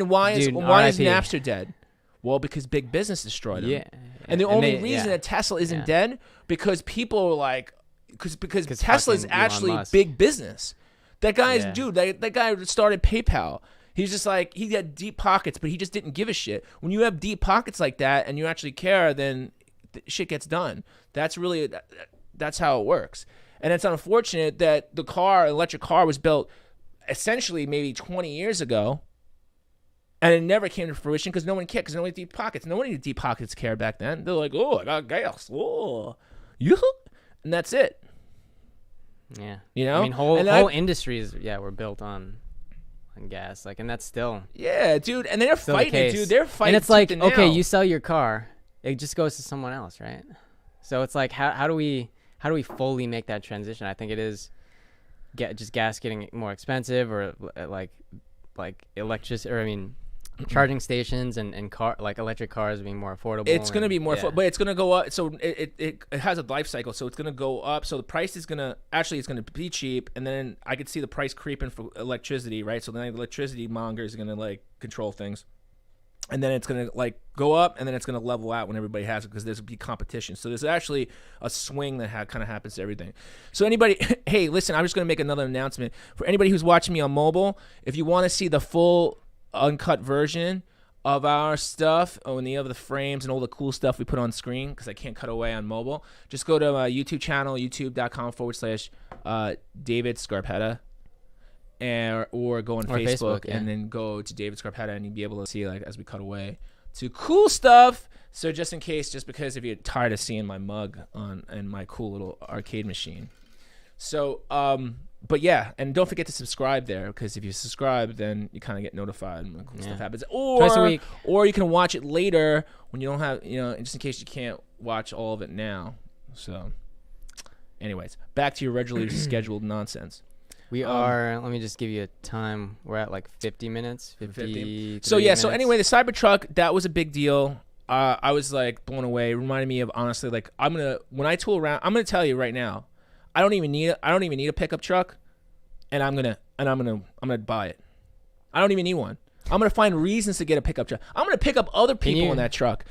why is Napster dead? Well, because big business destroyed them. Yeah. And the only reason that Tesla isn't dead because people are like, because Tesla is actually big business. That guy's dude. That guy started PayPal. He's just like, he had deep pockets, but he just didn't give a shit. When you have deep pockets like that and you actually care, then shit gets done. That's how it works. And it's unfortunate that the electric car was built essentially maybe 20 years ago, and it never came to fruition because no one cared, because no one had deep pockets. No one had deep pockets care back then. They're like, oh, I got gas. Oh, and that's it. Yeah. I mean, whole industries, were built on and gas. Like, and that's still dude. And they're fighting it, dude. They're fighting. And it's like, okay, you sell your car, it just goes to someone else, right? So it's like, how do we fully make that transition? I think it is just gas getting more expensive, or like electricity, or I mean, charging stations and electric cars being more affordable. It's going to be more affordable, but it's going to go up. So it has a life cycle. So it's going to go up. So the price is going to, it's going to be cheap. And then I could see the price creeping for electricity, right? So then the electricity monger is going to like control things. And then it's going to like go up, and then it's going to level out when everybody has it, because there's going to be competition. So there's actually a swing that kind of happens to everything. So anybody, hey, listen, I'm just going to make another announcement. For anybody who's watching me on mobile, if you want to see the full uncut version of our stuff and the other frames and all the cool stuff we put on screen, because I can't cut away on mobile, just go to my YouTube channel, youtube.com/David Scarpetta, or go on Facebook, and then go to David Scarpetta, and you'll be able to see, like, as we cut away to cool stuff. So just in case, just because if you're tired of seeing my mug and my cool little arcade machine. So but yeah, and don't forget to subscribe there, because if you subscribe, then you kind of get notified when cool stuff happens. Twice a week. Or you can watch it later when you don't have, just in case you can't watch all of it now. So, anyways, back to your regularly scheduled nonsense. We are, let me just give you a time. We're at like 50 minutes. 50. So yeah, so anyway, the Cybertruck, that was a big deal. I was like blown away. It reminded me of, honestly, like, when I tool around, I'm gonna tell you right now, I don't even need a pickup truck, and I'm gonna buy it. I don't even need one. I'm gonna find reasons to get a pickup truck. I'm gonna pick up other people in that truck.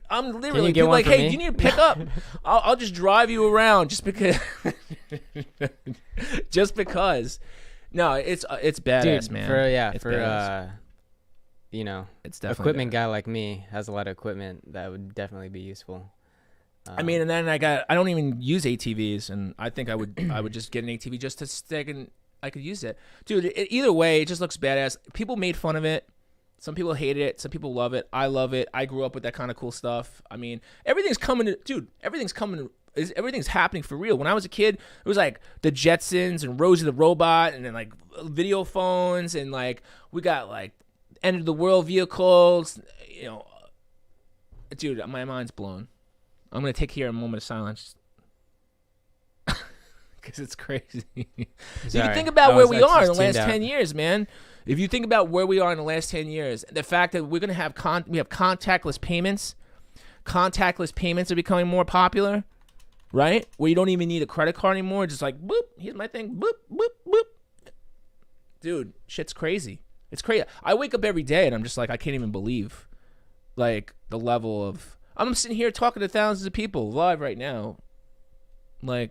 I'm literally be like, hey, do you need a pickup? I'll just drive you around just because. Just because. No, it's badass, dude, man. It's equipment guy like me has a lot of equipment that would definitely be useful. I mean, and then I don't even use ATVs, and I think I would just get an ATV just to stick, and I could use it. Dude, either way, it just looks badass. People made fun of it. Some people hated it. Some people love it. I love it. I grew up with that kind of cool stuff. I mean, everything's happening for real. When I was a kid, it was like the Jetsons and Rosie the Robot, and then like video phones, and like we got like end of the world vehicles. Dude, my mind's blown. I'm going to take here a moment of silence, because it's crazy. If you think about where we are in the last 10 years, man, if you think about where we are in the last 10 years, the fact that we're going to have we have contactless payments are becoming more popular, right? Where you don't even need a credit card anymore. Just like, boop, here's my thing, boop, boop, boop. Dude, shit's crazy. It's crazy. I wake up every day and I'm just like, I can't even believe, like, the level of... I'm sitting here talking to thousands of people live right now, like,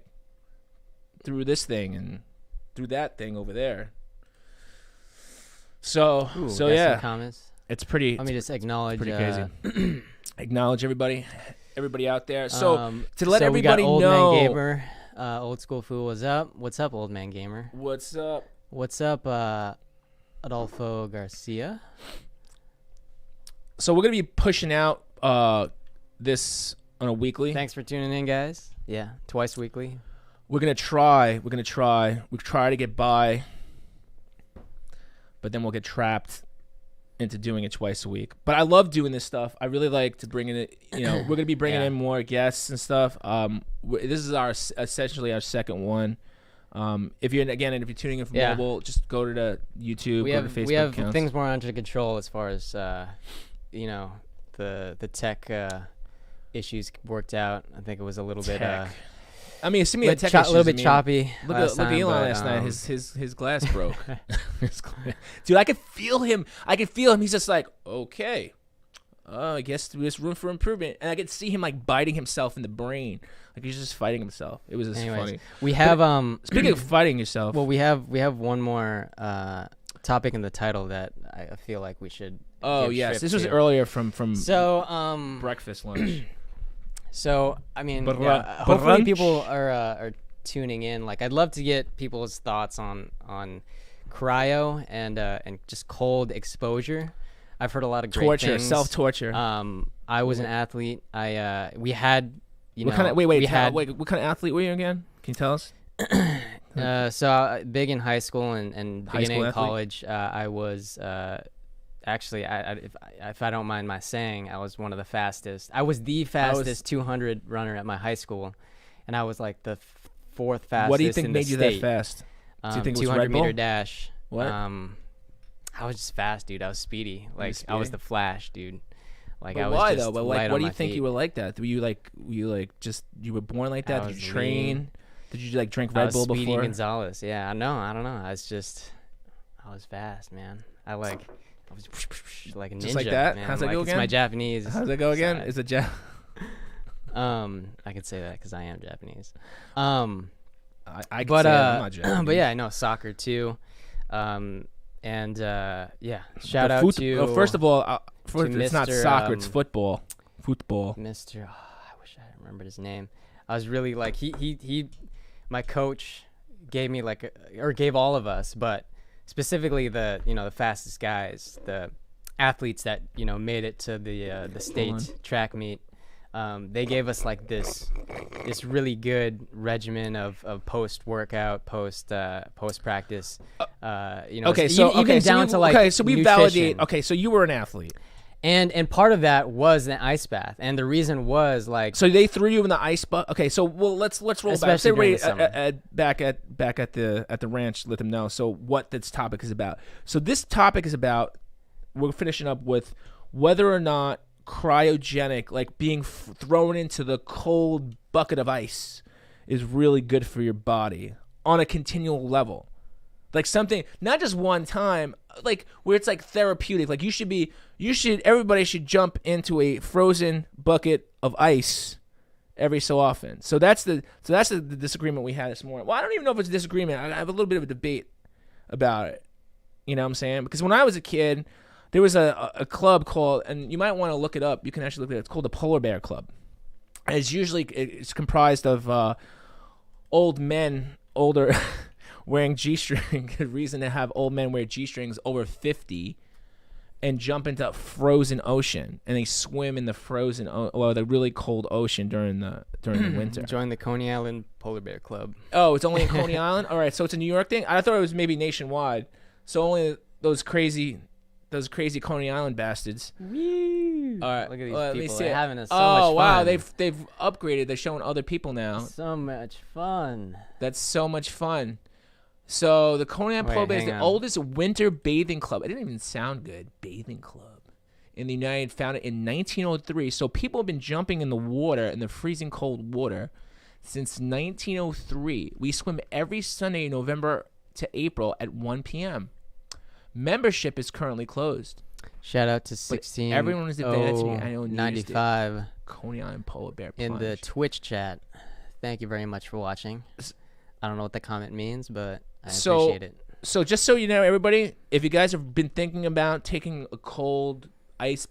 through this thing and through that thing over there. So yeah, some comments. It's pretty. Let me just acknowledge. Pretty crazy. Acknowledge everybody out there. So to let everybody we got know, Old Man Gamer, Old School Fool, what's up? What's up, Old Man Gamer? What's up? What's up, Adolfo Garcia? So we're gonna be pushing out this on a weekly. Thanks for tuning in, guys. Yeah, twice weekly. We're gonna try. We try to get by, but then we'll get trapped into doing it twice a week. But I love doing this stuff. I really like to bring in it. We're gonna be bringing in more guests and stuff. This is essentially our second one. If you're tuning in from mobile, just go to the YouTube, go to Facebook. We have accounts. Things more under control as far as the tech issues worked out. I think it was a little bit. I mean, assuming the tech issues, a little bit choppy. Look at Elon last night. His glass broke. Dude, I could feel him. He's just like, okay, I guess there's room for improvement. And I could see him like biting himself in the brain, like he's just fighting himself. It was just funny. We have speaking of fighting yourself. Well, we have one more topic in the title that I feel like we should. Oh yes, this was earlier from breakfast lunch. So I mean, hopefully people are tuning in. Like, I'd love to get people's thoughts on cryo and just cold exposure. I've heard a lot of great things. Self-torture. I was an athlete. We had what kind of athlete were you again? Can you tell us? So big in high school and beginning of athlete? college, I was actually, if I don't mind my saying, I was one of the fastest. I was the fastest 200 runner at my high school, and I was like the fourth fastest. What do you think in made the you state. that fast? Do you think it was 200 Red Bull? meter dash? What? I was just fast, dude. I was speedy. Like speedy? I was the Flash, dude. Like But I was why just though? But light like, on what do my you think feet. you were like that? Were you just you were born like that? I Did you was train? lean. Did you like drink I Red was Bull Speedy before? Gonzalez. Yeah, I don't know. I was fast, man. I was like a ninja. Just like that? Man. How's that like, go it's again? my Japanese. How's it go again? side. Is it I could say that because I am Japanese. I could But say I'm not Japanese. but yeah, I know soccer too. And yeah, shout The out to first of all, it's not Mr., soccer, it's football. Football. Mr. I wish I remembered his name. I was really like he my coach gave me gave all of us, but specifically the fastest guys, the athletes that made it to the state track meet. They gave us like this really good regimen of post workout, post practice. Okay, so we nutrition. validate. Okay, so you were an athlete, and part of that was the ice bath, and the reason was like. so they threw you in the ice bath. Okay, so let's roll back. Especially during the Everybody summer. back at the ranch, let them know. So what this topic is about. So this topic is about. We're finishing up with whether or not cryogenic, like being thrown into the cold bucket of ice, is really good for your body on a continual level. Like something, not just one time, like where it's like therapeutic. Like everybody should jump into a frozen bucket of ice every so often. So that's the disagreement we had this morning. Well, I don't even know if it's a disagreement. I have a little bit of a debate about it. You know what I'm saying? Because when I was a kid, there was a club called, and you might want to look it up. You can actually look at it. It's called the Polar Bear Club. And it's comprised of older, wearing G-string. Good reason to have old men wear G-strings over 50 and jump into a frozen ocean, and they swim in the the really cold ocean during the winter. Join the Coney Island Polar Bear Club. Oh, it's only in Coney Island? All right, so it's a New York thing? I thought it was maybe nationwide. So only those crazy Coney Island bastards. Woo! All right, Look at these let me people. see They're it. having so much fun. Oh, wow, they've upgraded. They're showing other people now. So much fun. That's so much fun. So the Coney Island Polar Bear is the oldest winter bathing club. It didn't even sound good. Bathing club in the United, founded in 1903. So people have been jumping in the water, in the freezing cold water, since 1903. We swim every Sunday, November to April at 1 p.m. Membership is currently closed. Shout out to 16. Everyone is advancing the annual 95 Coney Island Polar Bear Plunge. in the Twitch chat. Thank you very much for watching. I don't know what the comment means, but I appreciate it. So just so you know, everybody, if you guys have been thinking about taking a cold ice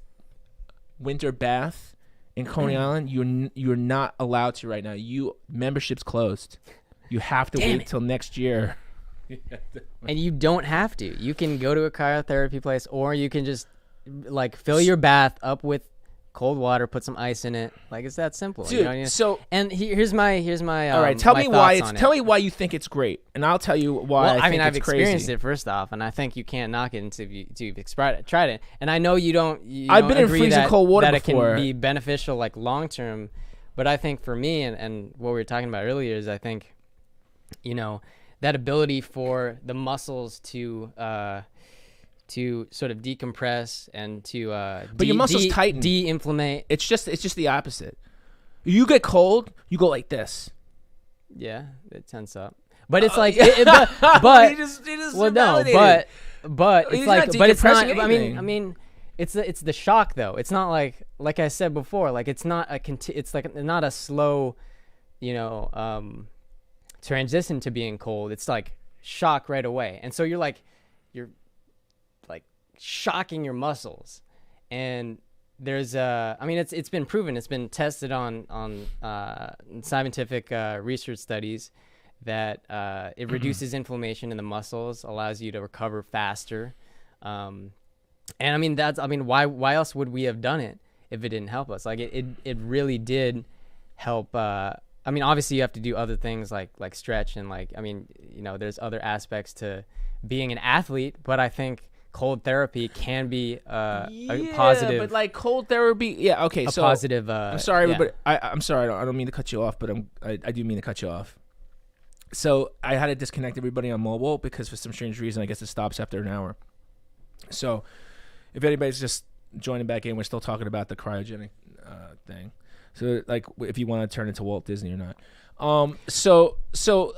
winter bath in Coney Island, you're not allowed to right now. Membership's closed. You have to wait till next year. And you don't have to. You can go to a cryotherapy place, or you can just like fill your bath up with cold water, put some ice in it. Like it's that simple. Dude, you know what I mean? so and here's my all right, tell me why tell me why you think it's great, and I'll tell you why. Well, I think I've it's crazy. experienced it first off, and I think you can't knock it until you've tried it. And I know you don't. I've been in agree freezing cold water that before. It can be beneficial, like long term. But I think for me, and what we were talking about earlier is, I think, that ability for the muscles to sort of decompress and to but your muscles tighten, de-inflammate. It's just the opposite. You get cold, you go like this. Yeah, it tense up. But it's like, but he just well, no, validated. but He's it's like, not but it's not. decompressing I mean, it's the shock though. It's not like I said before. Like it's not it's like not a slow, transition to being cold. It's like shock right away, and so you're like shocking your muscles, and there's it's been proven, it's been tested on scientific research studies that it reduces inflammation in the muscles, allows you to recover faster, and why else would we have done it if it didn't help us? Like it really did help I mean, obviously you have to do other things like stretch and like, I mean, you know, there's other aspects to being an athlete, but I think cold therapy can be a positive. But like cold therapy, okay. So positive. I'm sorry, everybody. I'm sorry. I don't mean to cut you off, but I do mean to cut you off. So I had to disconnect everybody on mobile because for some strange reason, I guess it stops after an hour. So if anybody's just joining back in, we're still talking about the cryogenic thing. So like if you want to turn into Walt Disney or not. So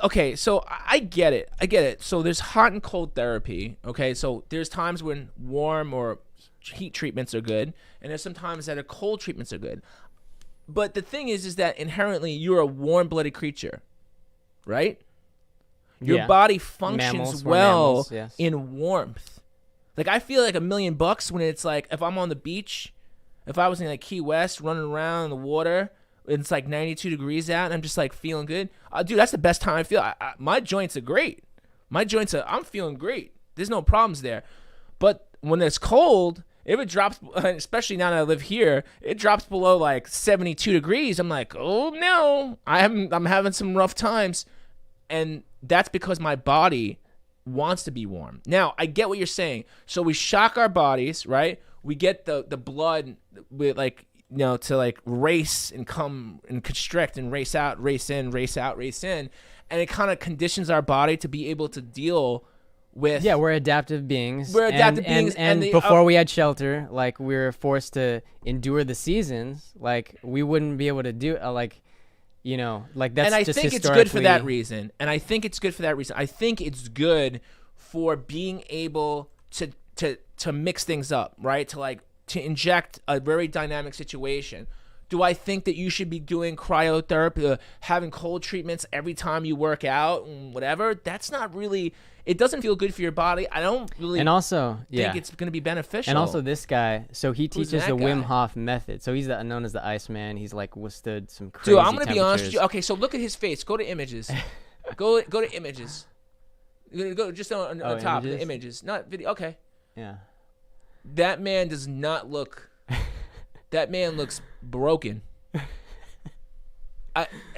okay, so I get it. So there's hot and cold therapy. Okay, so there's times when warm or heat treatments are good, and there's some times that cold treatments are good. But the thing is that inherently you're a warm-blooded creature, right? Your body functions mammals, yes. in warmth. Like I feel like $1,000,000 when it's like if I'm on the beach, if I was in like Key West running around in the water. It's like 92 degrees out, and I'm just like feeling good. Dude, that's the best time I feel. My joints are great. I'm feeling great. There's no problems there. But when it's cold, if it drops, especially now that I live here, it drops below like 72 degrees. I'm like, oh no, I'm having some rough times, and that's because my body wants to be warm. Now I get what you're saying. So we shock our bodies, right? We get the blood with like. You know, to like race and come and constrict and race out, race in, race out, race in. And it kind of conditions our body to be able to deal with. Yeah, we're adaptive beings. And before we had shelter, like we were forced to endure the seasons. Like we wouldn't be able to do like, you know, like that's just historically. And I think it's good for that reason. I think it's good for being able to mix things up, right? To inject a very dynamic situation. Do I think that you should be doing cryotherapy, having cold treatments every time you work out and whatever? That's not really, it doesn't feel good for your body. I don't really think it's going to be beneficial. And also this guy, so he teaches the Wim Hof method. So he's known as the Iceman. He's like withstood some crazy Dude, I'm going to be honest with you. Okay, so look at his face. Go to images. go to images. Go just on the top of the images. Not video. Okay. Yeah. That man does not look. That man looks broken.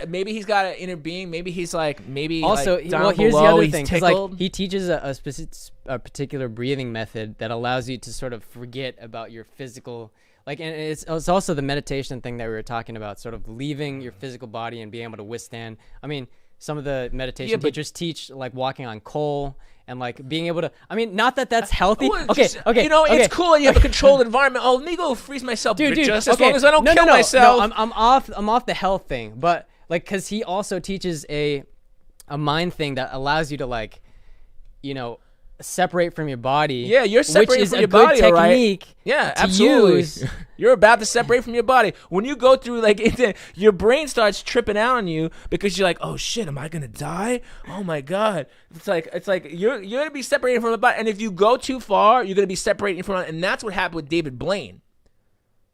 Maybe he's got an inner being. Maybe he's like also. Like down well, here's below, the other he's thing. Tickled. Like he teaches a particular breathing method that allows you to sort of forget about your physical. Like, and it's also the meditation thing that we were talking about, sort of leaving your physical body and being able to withstand. I mean, some of the meditation teachers teach like walking on coal. And like being able to, I mean, not that that's healthy. Okay. You know, it's cool. And you have a controlled environment. Oh, let me go freeze myself, dude. Just as long as I don't kill myself. No, I'm off the health thing, but like, cause he also teaches a mind thing that allows you to like, you know, separate from your body. Yeah, you're separating from your body, all right? Technique. Yeah, absolutely. You're about to separate from your body. When you go through like your brain starts tripping out on you because you're like, oh shit, am I gonna die? Oh my god. It's like you're gonna be separated from the body, and if you go too far, you're gonna be separating from it, and that's what happened with David Blaine.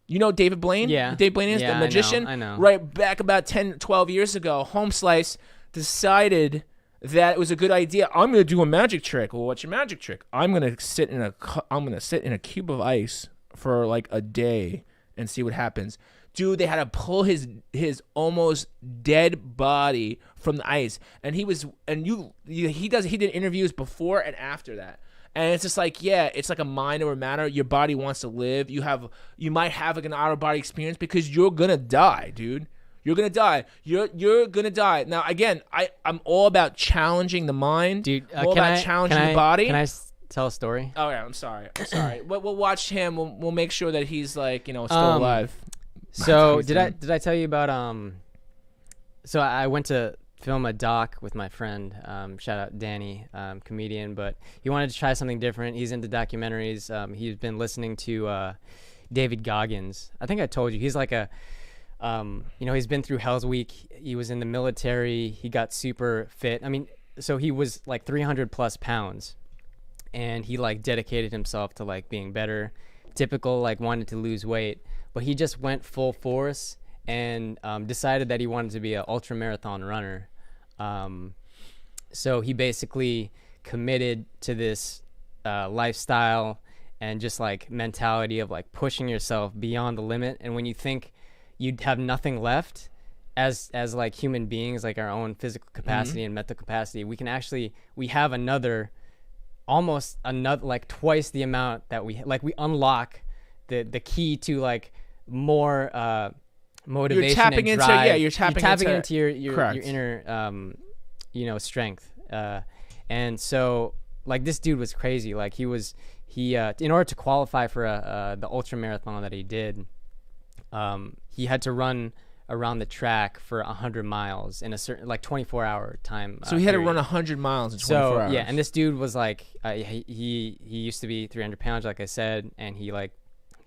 You know David Blaine? Yeah. Who David Blaine is the magician. I know. Right back about 10, 12 years ago, Home Slice decided that it was a good idea. I'm gonna do a magic trick. Well, what's your magic trick? I'm gonna sit in a cube of ice for like a day and see what happens. Dude, they had to pull his almost dead body from the ice, and he did interviews before and after that. And it's just like, yeah, it's like a mind over matter. Your body wants to live. You might have like an out of body experience because you're gonna die, dude. You're gonna die. You're gonna die. Now, again, I'm all about challenging the mind. Dude, all about challenging the body. Can I tell a story? Oh yeah, I'm sorry. We'll watch him. We'll make sure that he's like, you know, still alive. So did I tell you about So I went to film a doc with my friend. Shout out Danny, comedian, but he wanted to try something different. He's into documentaries. He's been listening to David Goggins. I think I told you he's like a. You know, he's been through Hell's Week. He was in the military. He got super fit. I mean, so he was like 300 plus pounds, and he like dedicated himself to like being better. Typical, like wanted to lose weight, but he just went full force and decided that he wanted to be an ultra marathon runner. So he basically committed to this lifestyle and just like mentality of like pushing yourself beyond the limit. And when you think you'd have nothing left, as like human beings, like our own physical capacity and mental capacity, we have almost another like twice the amount that we unlock the key to like more motivation. You're tapping and drive. you're tapping into your inner strength. And so like this dude was crazy. Like he in order to qualify for the ultra marathon that he did, he had to run around the track for 100 miles in a certain like 24-hour time. So he had to run 100 miles in 24 hours. Yeah, and this dude was like he used to be 300 pounds, like I said, and he like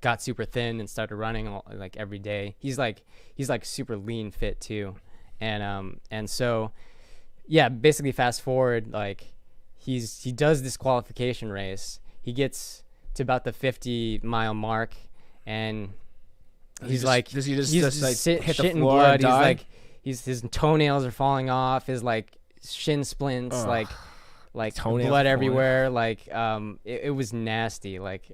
got super thin and started running like every day. He's like super lean fit too, and so yeah, basically fast forward, like he does this qualification race. He gets to about the 50-mile mark, and he's like hit the floor blood. He's like his toenails are falling off. His like shin splints, like blood everywhere. Like it was nasty. Like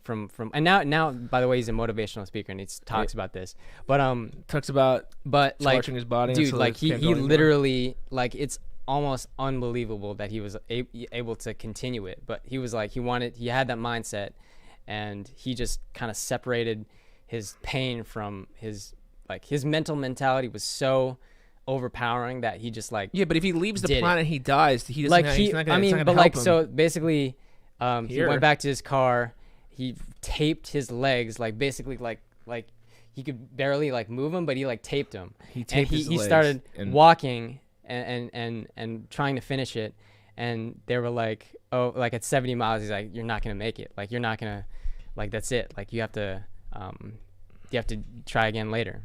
from and now by the way, he's a motivational speaker and he talks about this. But talks about like torturing his body. Dude, like he literally like it's almost unbelievable that he was able to continue it. But he was like he had that mindset, and he just kind of separated his pain from his mental mentality was so overpowering that he just like but if he leaves the planet, he dies. He doesn't like he's not gonna help him. So basically, he went back to his car. He taped his legs, like basically like he could barely like move them, but he like taped them. He started walking and trying to finish it, and they were like, oh, like at 70 miles, he's like, you're not gonna make it. Like you're not gonna, like that's it. Like you have to try again later.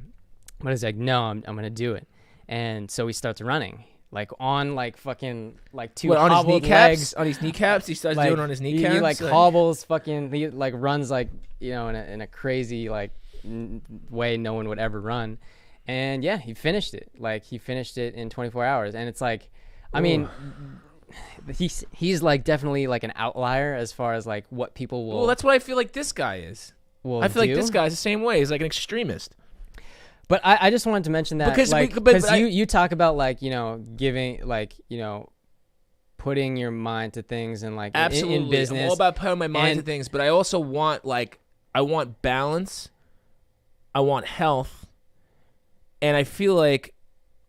But he's like, no, I'm gonna do it. And so he starts running, like on like fucking like two hobbled legs. On his kneecaps, he starts doing it on his kneecaps. He like hobbles, fucking. He like runs like in a crazy like way no one would ever run. And yeah, he finished it. Like he finished it in 24 hours. And it's like, I mean, he's like definitely like an outlier as far as like what people will. Well, that's what I feel like this guy is. I feel like this guy's the same way. He's like an extremist. But I just wanted to mention that because you talk about like giving like putting your mind to things and like absolutely in business. I'm all about putting my mind to things, but I also want I want balance, I want health, and I feel like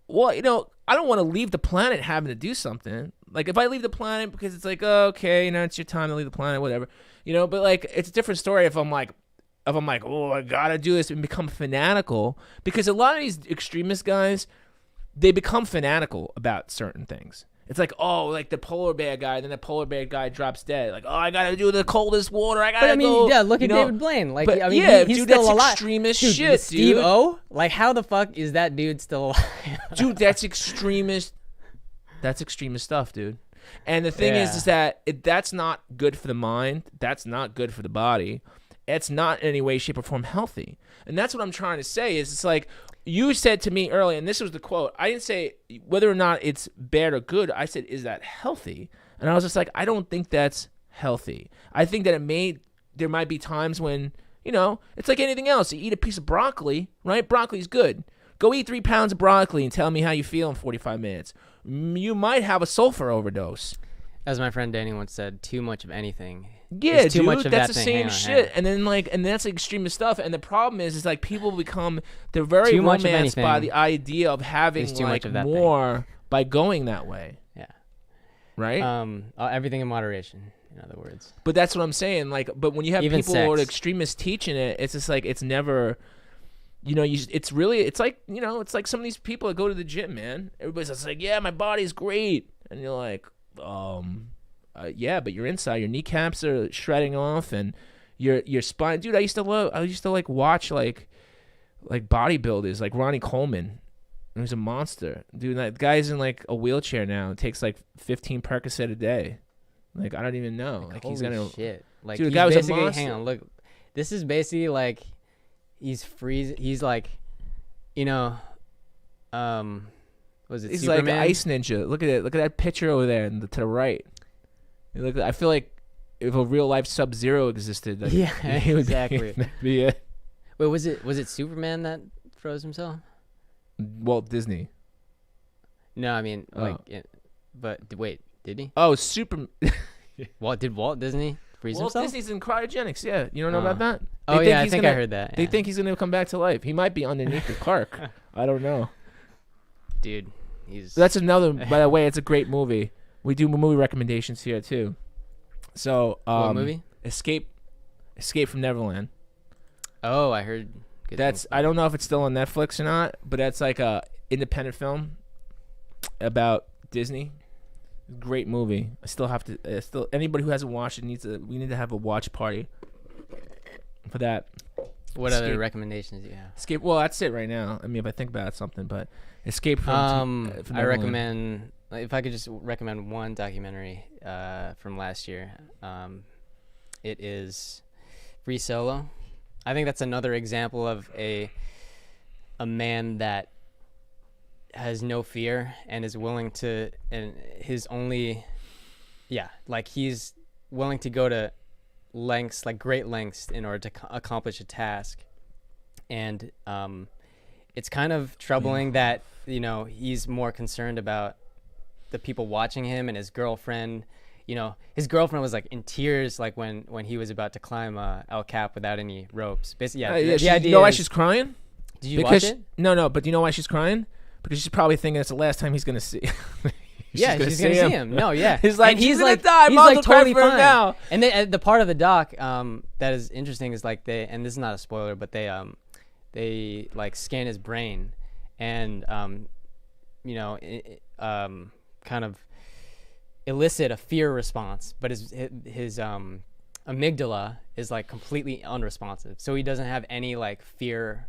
I don't want to leave the planet having to do something. Like if I leave the planet because it's like okay, it's your time to leave the planet, whatever, But like it's a different story if I'm like, oh, I gotta do this and become fanatical, because a lot of these extremist guys, they become fanatical about certain things. It's like, oh, like the polar bear guy, then the polar bear guy drops dead. Like, oh, I gotta do the coldest water. I gotta go. Yeah, look at David Blaine. Like, but, he's dude, still that's alive. Extremist dude, shit, Steve dude. O? Like, how the fuck is that dude still alive? Dude, that's extremist. That's extremist stuff, dude. And the thing is that that's not good for the mind. That's not good for the body. It's not in any way, shape, or form healthy. And that's what I'm trying to say is it's like you said to me earlier, and this was the quote. I didn't say whether or not it's bad or good. I said, is that healthy? And I was just like, I don't think that's healthy. I think that there might be times when, it's like anything else. You eat a piece of broccoli, right? Broccoli's good. Go eat 3 pounds of broccoli and tell me how you feel in 45 minutes. You might have a sulfur overdose. As my friend Danny once said, too much of anything. Yeah, too much of that's the same shit. And then and that's extremist stuff. And the problem is like people they're very romanced by the idea of having more by going that way. Yeah. Right? Everything in moderation, in other words. But that's what I'm saying. Like, but when you have people who are extremists teaching it, it's just like it's never. It's like some of these people that go to the gym, man. Everybody's just like, yeah, my body's great, and you're like, yeah, but your inside, your kneecaps are shredding off, and your spine, dude. I used to like watch like bodybuilders, like Ronnie Coleman. He was a monster, dude. That guy's in like a wheelchair now. It takes like 15 Percocet a day. Like I don't even know. Like holy he's gonna shit. Like dude, the guy was a monster. Hang on, look. This is basically like he's freezing. He's like, was it he's Superman? like Ice Ninja. Look at it. Look at that picture over there to the right. Look, I feel like if a real life Sub-Zero existed, like, exactly. That'd be it. Wait, was it Superman that froze himself? Walt Disney. No, I mean but wait, did he? Oh, Super. Walt Disney freeze Walt himself? Disney's in cryogenics. Yeah, you don't know about that? I think I heard that. They think he's gonna come back to life. He might be underneath the Clark. I don't know. Dude, that's another. By the way, it's a great movie. We do movie recommendations here too. So, what movie? Escape from Neverland. Oh, I heard. I don't know if it's still on Netflix or not, but that's like a independent film about Disney. Great movie. I still have to. Anybody who hasn't watched it we need to have a watch party for that. What other recommendations do you have? Escape. Well, that's it right now. I mean, if I think about something, but Escape from. I recommend. If I could just recommend one documentary from last year, it is Free Solo. I think that's another example of a man that has no fear and is willing to, and his only, he's willing to go to lengths, like great lengths, in order to accomplish a task. And it's kind of troubling that, he's more concerned about the people watching him and his girlfriend. His girlfriend was like in tears, like when he was about to climb El Cap without any ropes. Basically, the idea. You know why she's crying? Did you watch it? No. But do you know why she's crying? Because she's probably thinking it's the last time he's gonna see. she's gonna see him. No, yeah. He's like, he's gonna like, die. He's Mom, like totally fine now. And the part of the doc that is interesting is like and this is not a spoiler, but they like scan his brain and kind of elicit a fear response, but his amygdala is like completely unresponsive, so he doesn't have any like fear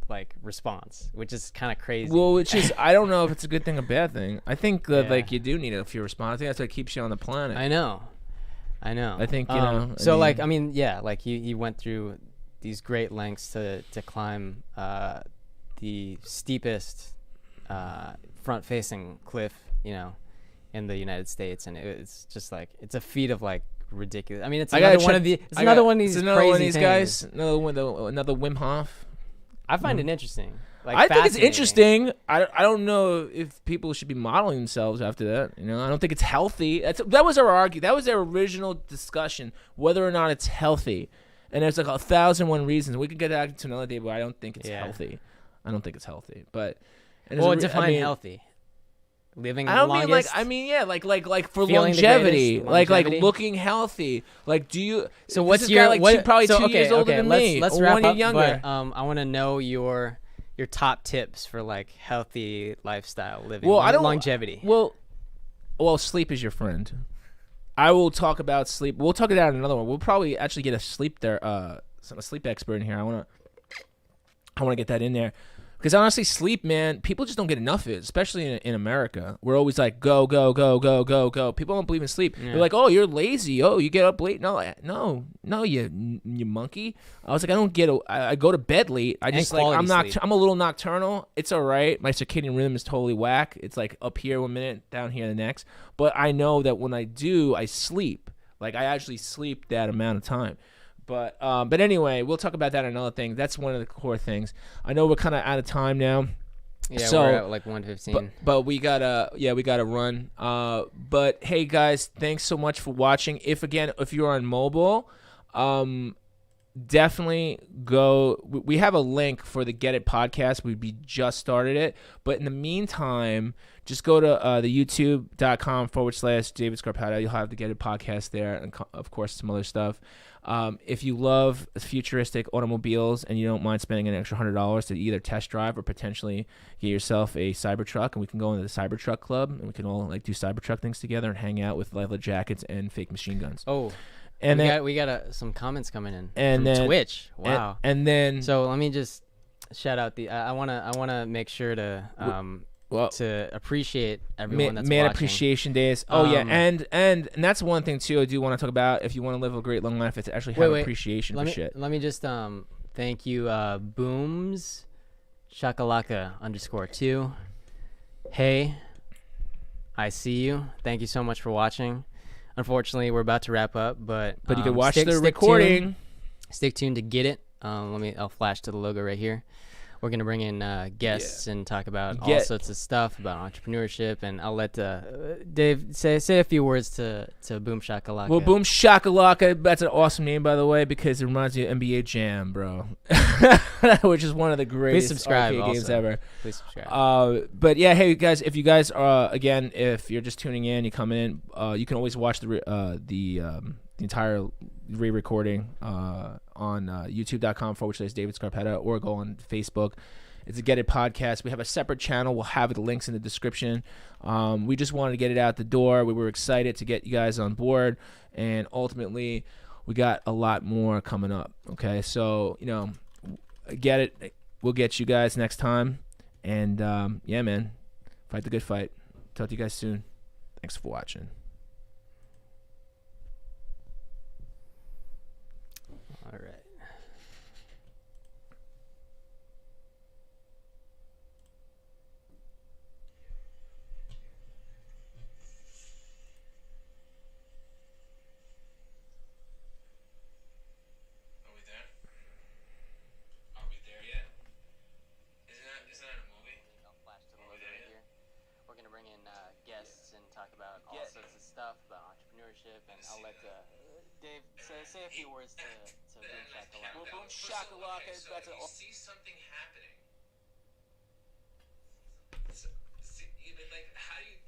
like response, which is kind of crazy. Well, which is, I don't know if it's a good thing or bad thing. I think that like you do need a fear response. I think that's what keeps you on the planet. I know. I think he went through these great lengths to climb the steepest front-facing cliff, in the United States, and it's just like it's a feat of like ridiculous. I mean, it's another one of these guys. Another Wim Hof. I find it interesting. Like, I think it's interesting. I don't know if people should be modeling themselves after that. I don't think it's healthy. That was our argument. That was our original discussion, whether or not it's healthy. And there's like 1,001 reasons. We could get that to another day, but I don't think it's healthy. I don't think it's healthy. But define healthy. Living. I don't mean like. I mean, yeah, like for longevity, like looking healthy. Like, do you? So what's your probably 2 years older than me? Let's or wrap 1 year up, younger. But I want to know your top tips for like healthy lifestyle living. Well, longevity. Well, sleep is your friend. I will talk about sleep. We'll talk about it in another one. We'll probably actually get a sleep expert in here. I want to get that in there. Because honestly, sleep, man, people just don't get enough of it, especially in America. We're always like, go, go, go, go, go, go. People don't believe in sleep. Yeah. They're like, oh, you're lazy. Oh, you get up late. No, you monkey. I was like, I go to bed late. I just I'm a little nocturnal. It's all right. My circadian rhythm is totally whack. It's like up here 1 minute, down here the next. But I know that when I do, I sleep. Like I actually sleep that amount of time. But anyway, we'll talk about that in another thing. That's one of the core things. I know we're kind of out of time now. Yeah, so, we're at like 1:15. But we gotta run. But hey guys, thanks so much for watching. If you're on mobile, definitely go. We have a link for the Get It podcast. We just started it. But in the meantime, just go to the youtube.com/David Scarpato. You'll have the Get It podcast there, and of course some other stuff. If you love futuristic automobiles and you don't mind spending an extra $100 to either test drive or potentially get yourself a Cybertruck, and we can go into the Cybertruck club and we can all like do Cybertruck things together and hang out with leather jackets and fake machine guns. Oh, and we got some comments coming in from Twitch. Wow. And then so let me just shout out I wanna make sure to to appreciate everyone that's watching. Appreciation days. Oh yeah, and that's one thing too I do want to talk about. If you want to live a great long life, it's actually have appreciation for shit. Let me just thank you, Booms Shakalaka _2. Hey, I see you. Thank you so much for watching. Unfortunately, we're about to wrap up, but you can watch the recording. Stick tuned to Get It. I'll flash to the logo right here. we're gonna bring in guests and talk about all sorts of stuff about entrepreneurship. And I'll let Dave say a few words to Boom Shakalaka. Well, Boom Shakalaka, that's an awesome name, by the way, because it reminds me of NBA Jam, bro, which is one of the greatest arcade games ever. Please subscribe. But yeah, hey guys, if you guys are again, if you're just tuning in, you come in, you can always watch the entire re-recording on youtube.com/David Scarpetta, or go on Facebook. It's a Get It podcast. We have a separate channel. We'll have the links in the description. We just wanted to get it out the door. We were excited to get you guys on board, and ultimately we got a lot more coming up. Okay, so get it. We'll get you guys next time, and yeah, man, fight the good fight. Talk to you guys soon. Thanks for watching. All right. Are we there? Are we there yet? Isn't that a movie? I'll flash to the logo right here. We're gonna bring in guests and talk about all sorts of stuff about entrepreneurship. And I'll let Dave say a few words to Boom Shakalaka. Well, Boom Shakalaka, that's you see something happening. So, see, like, how do you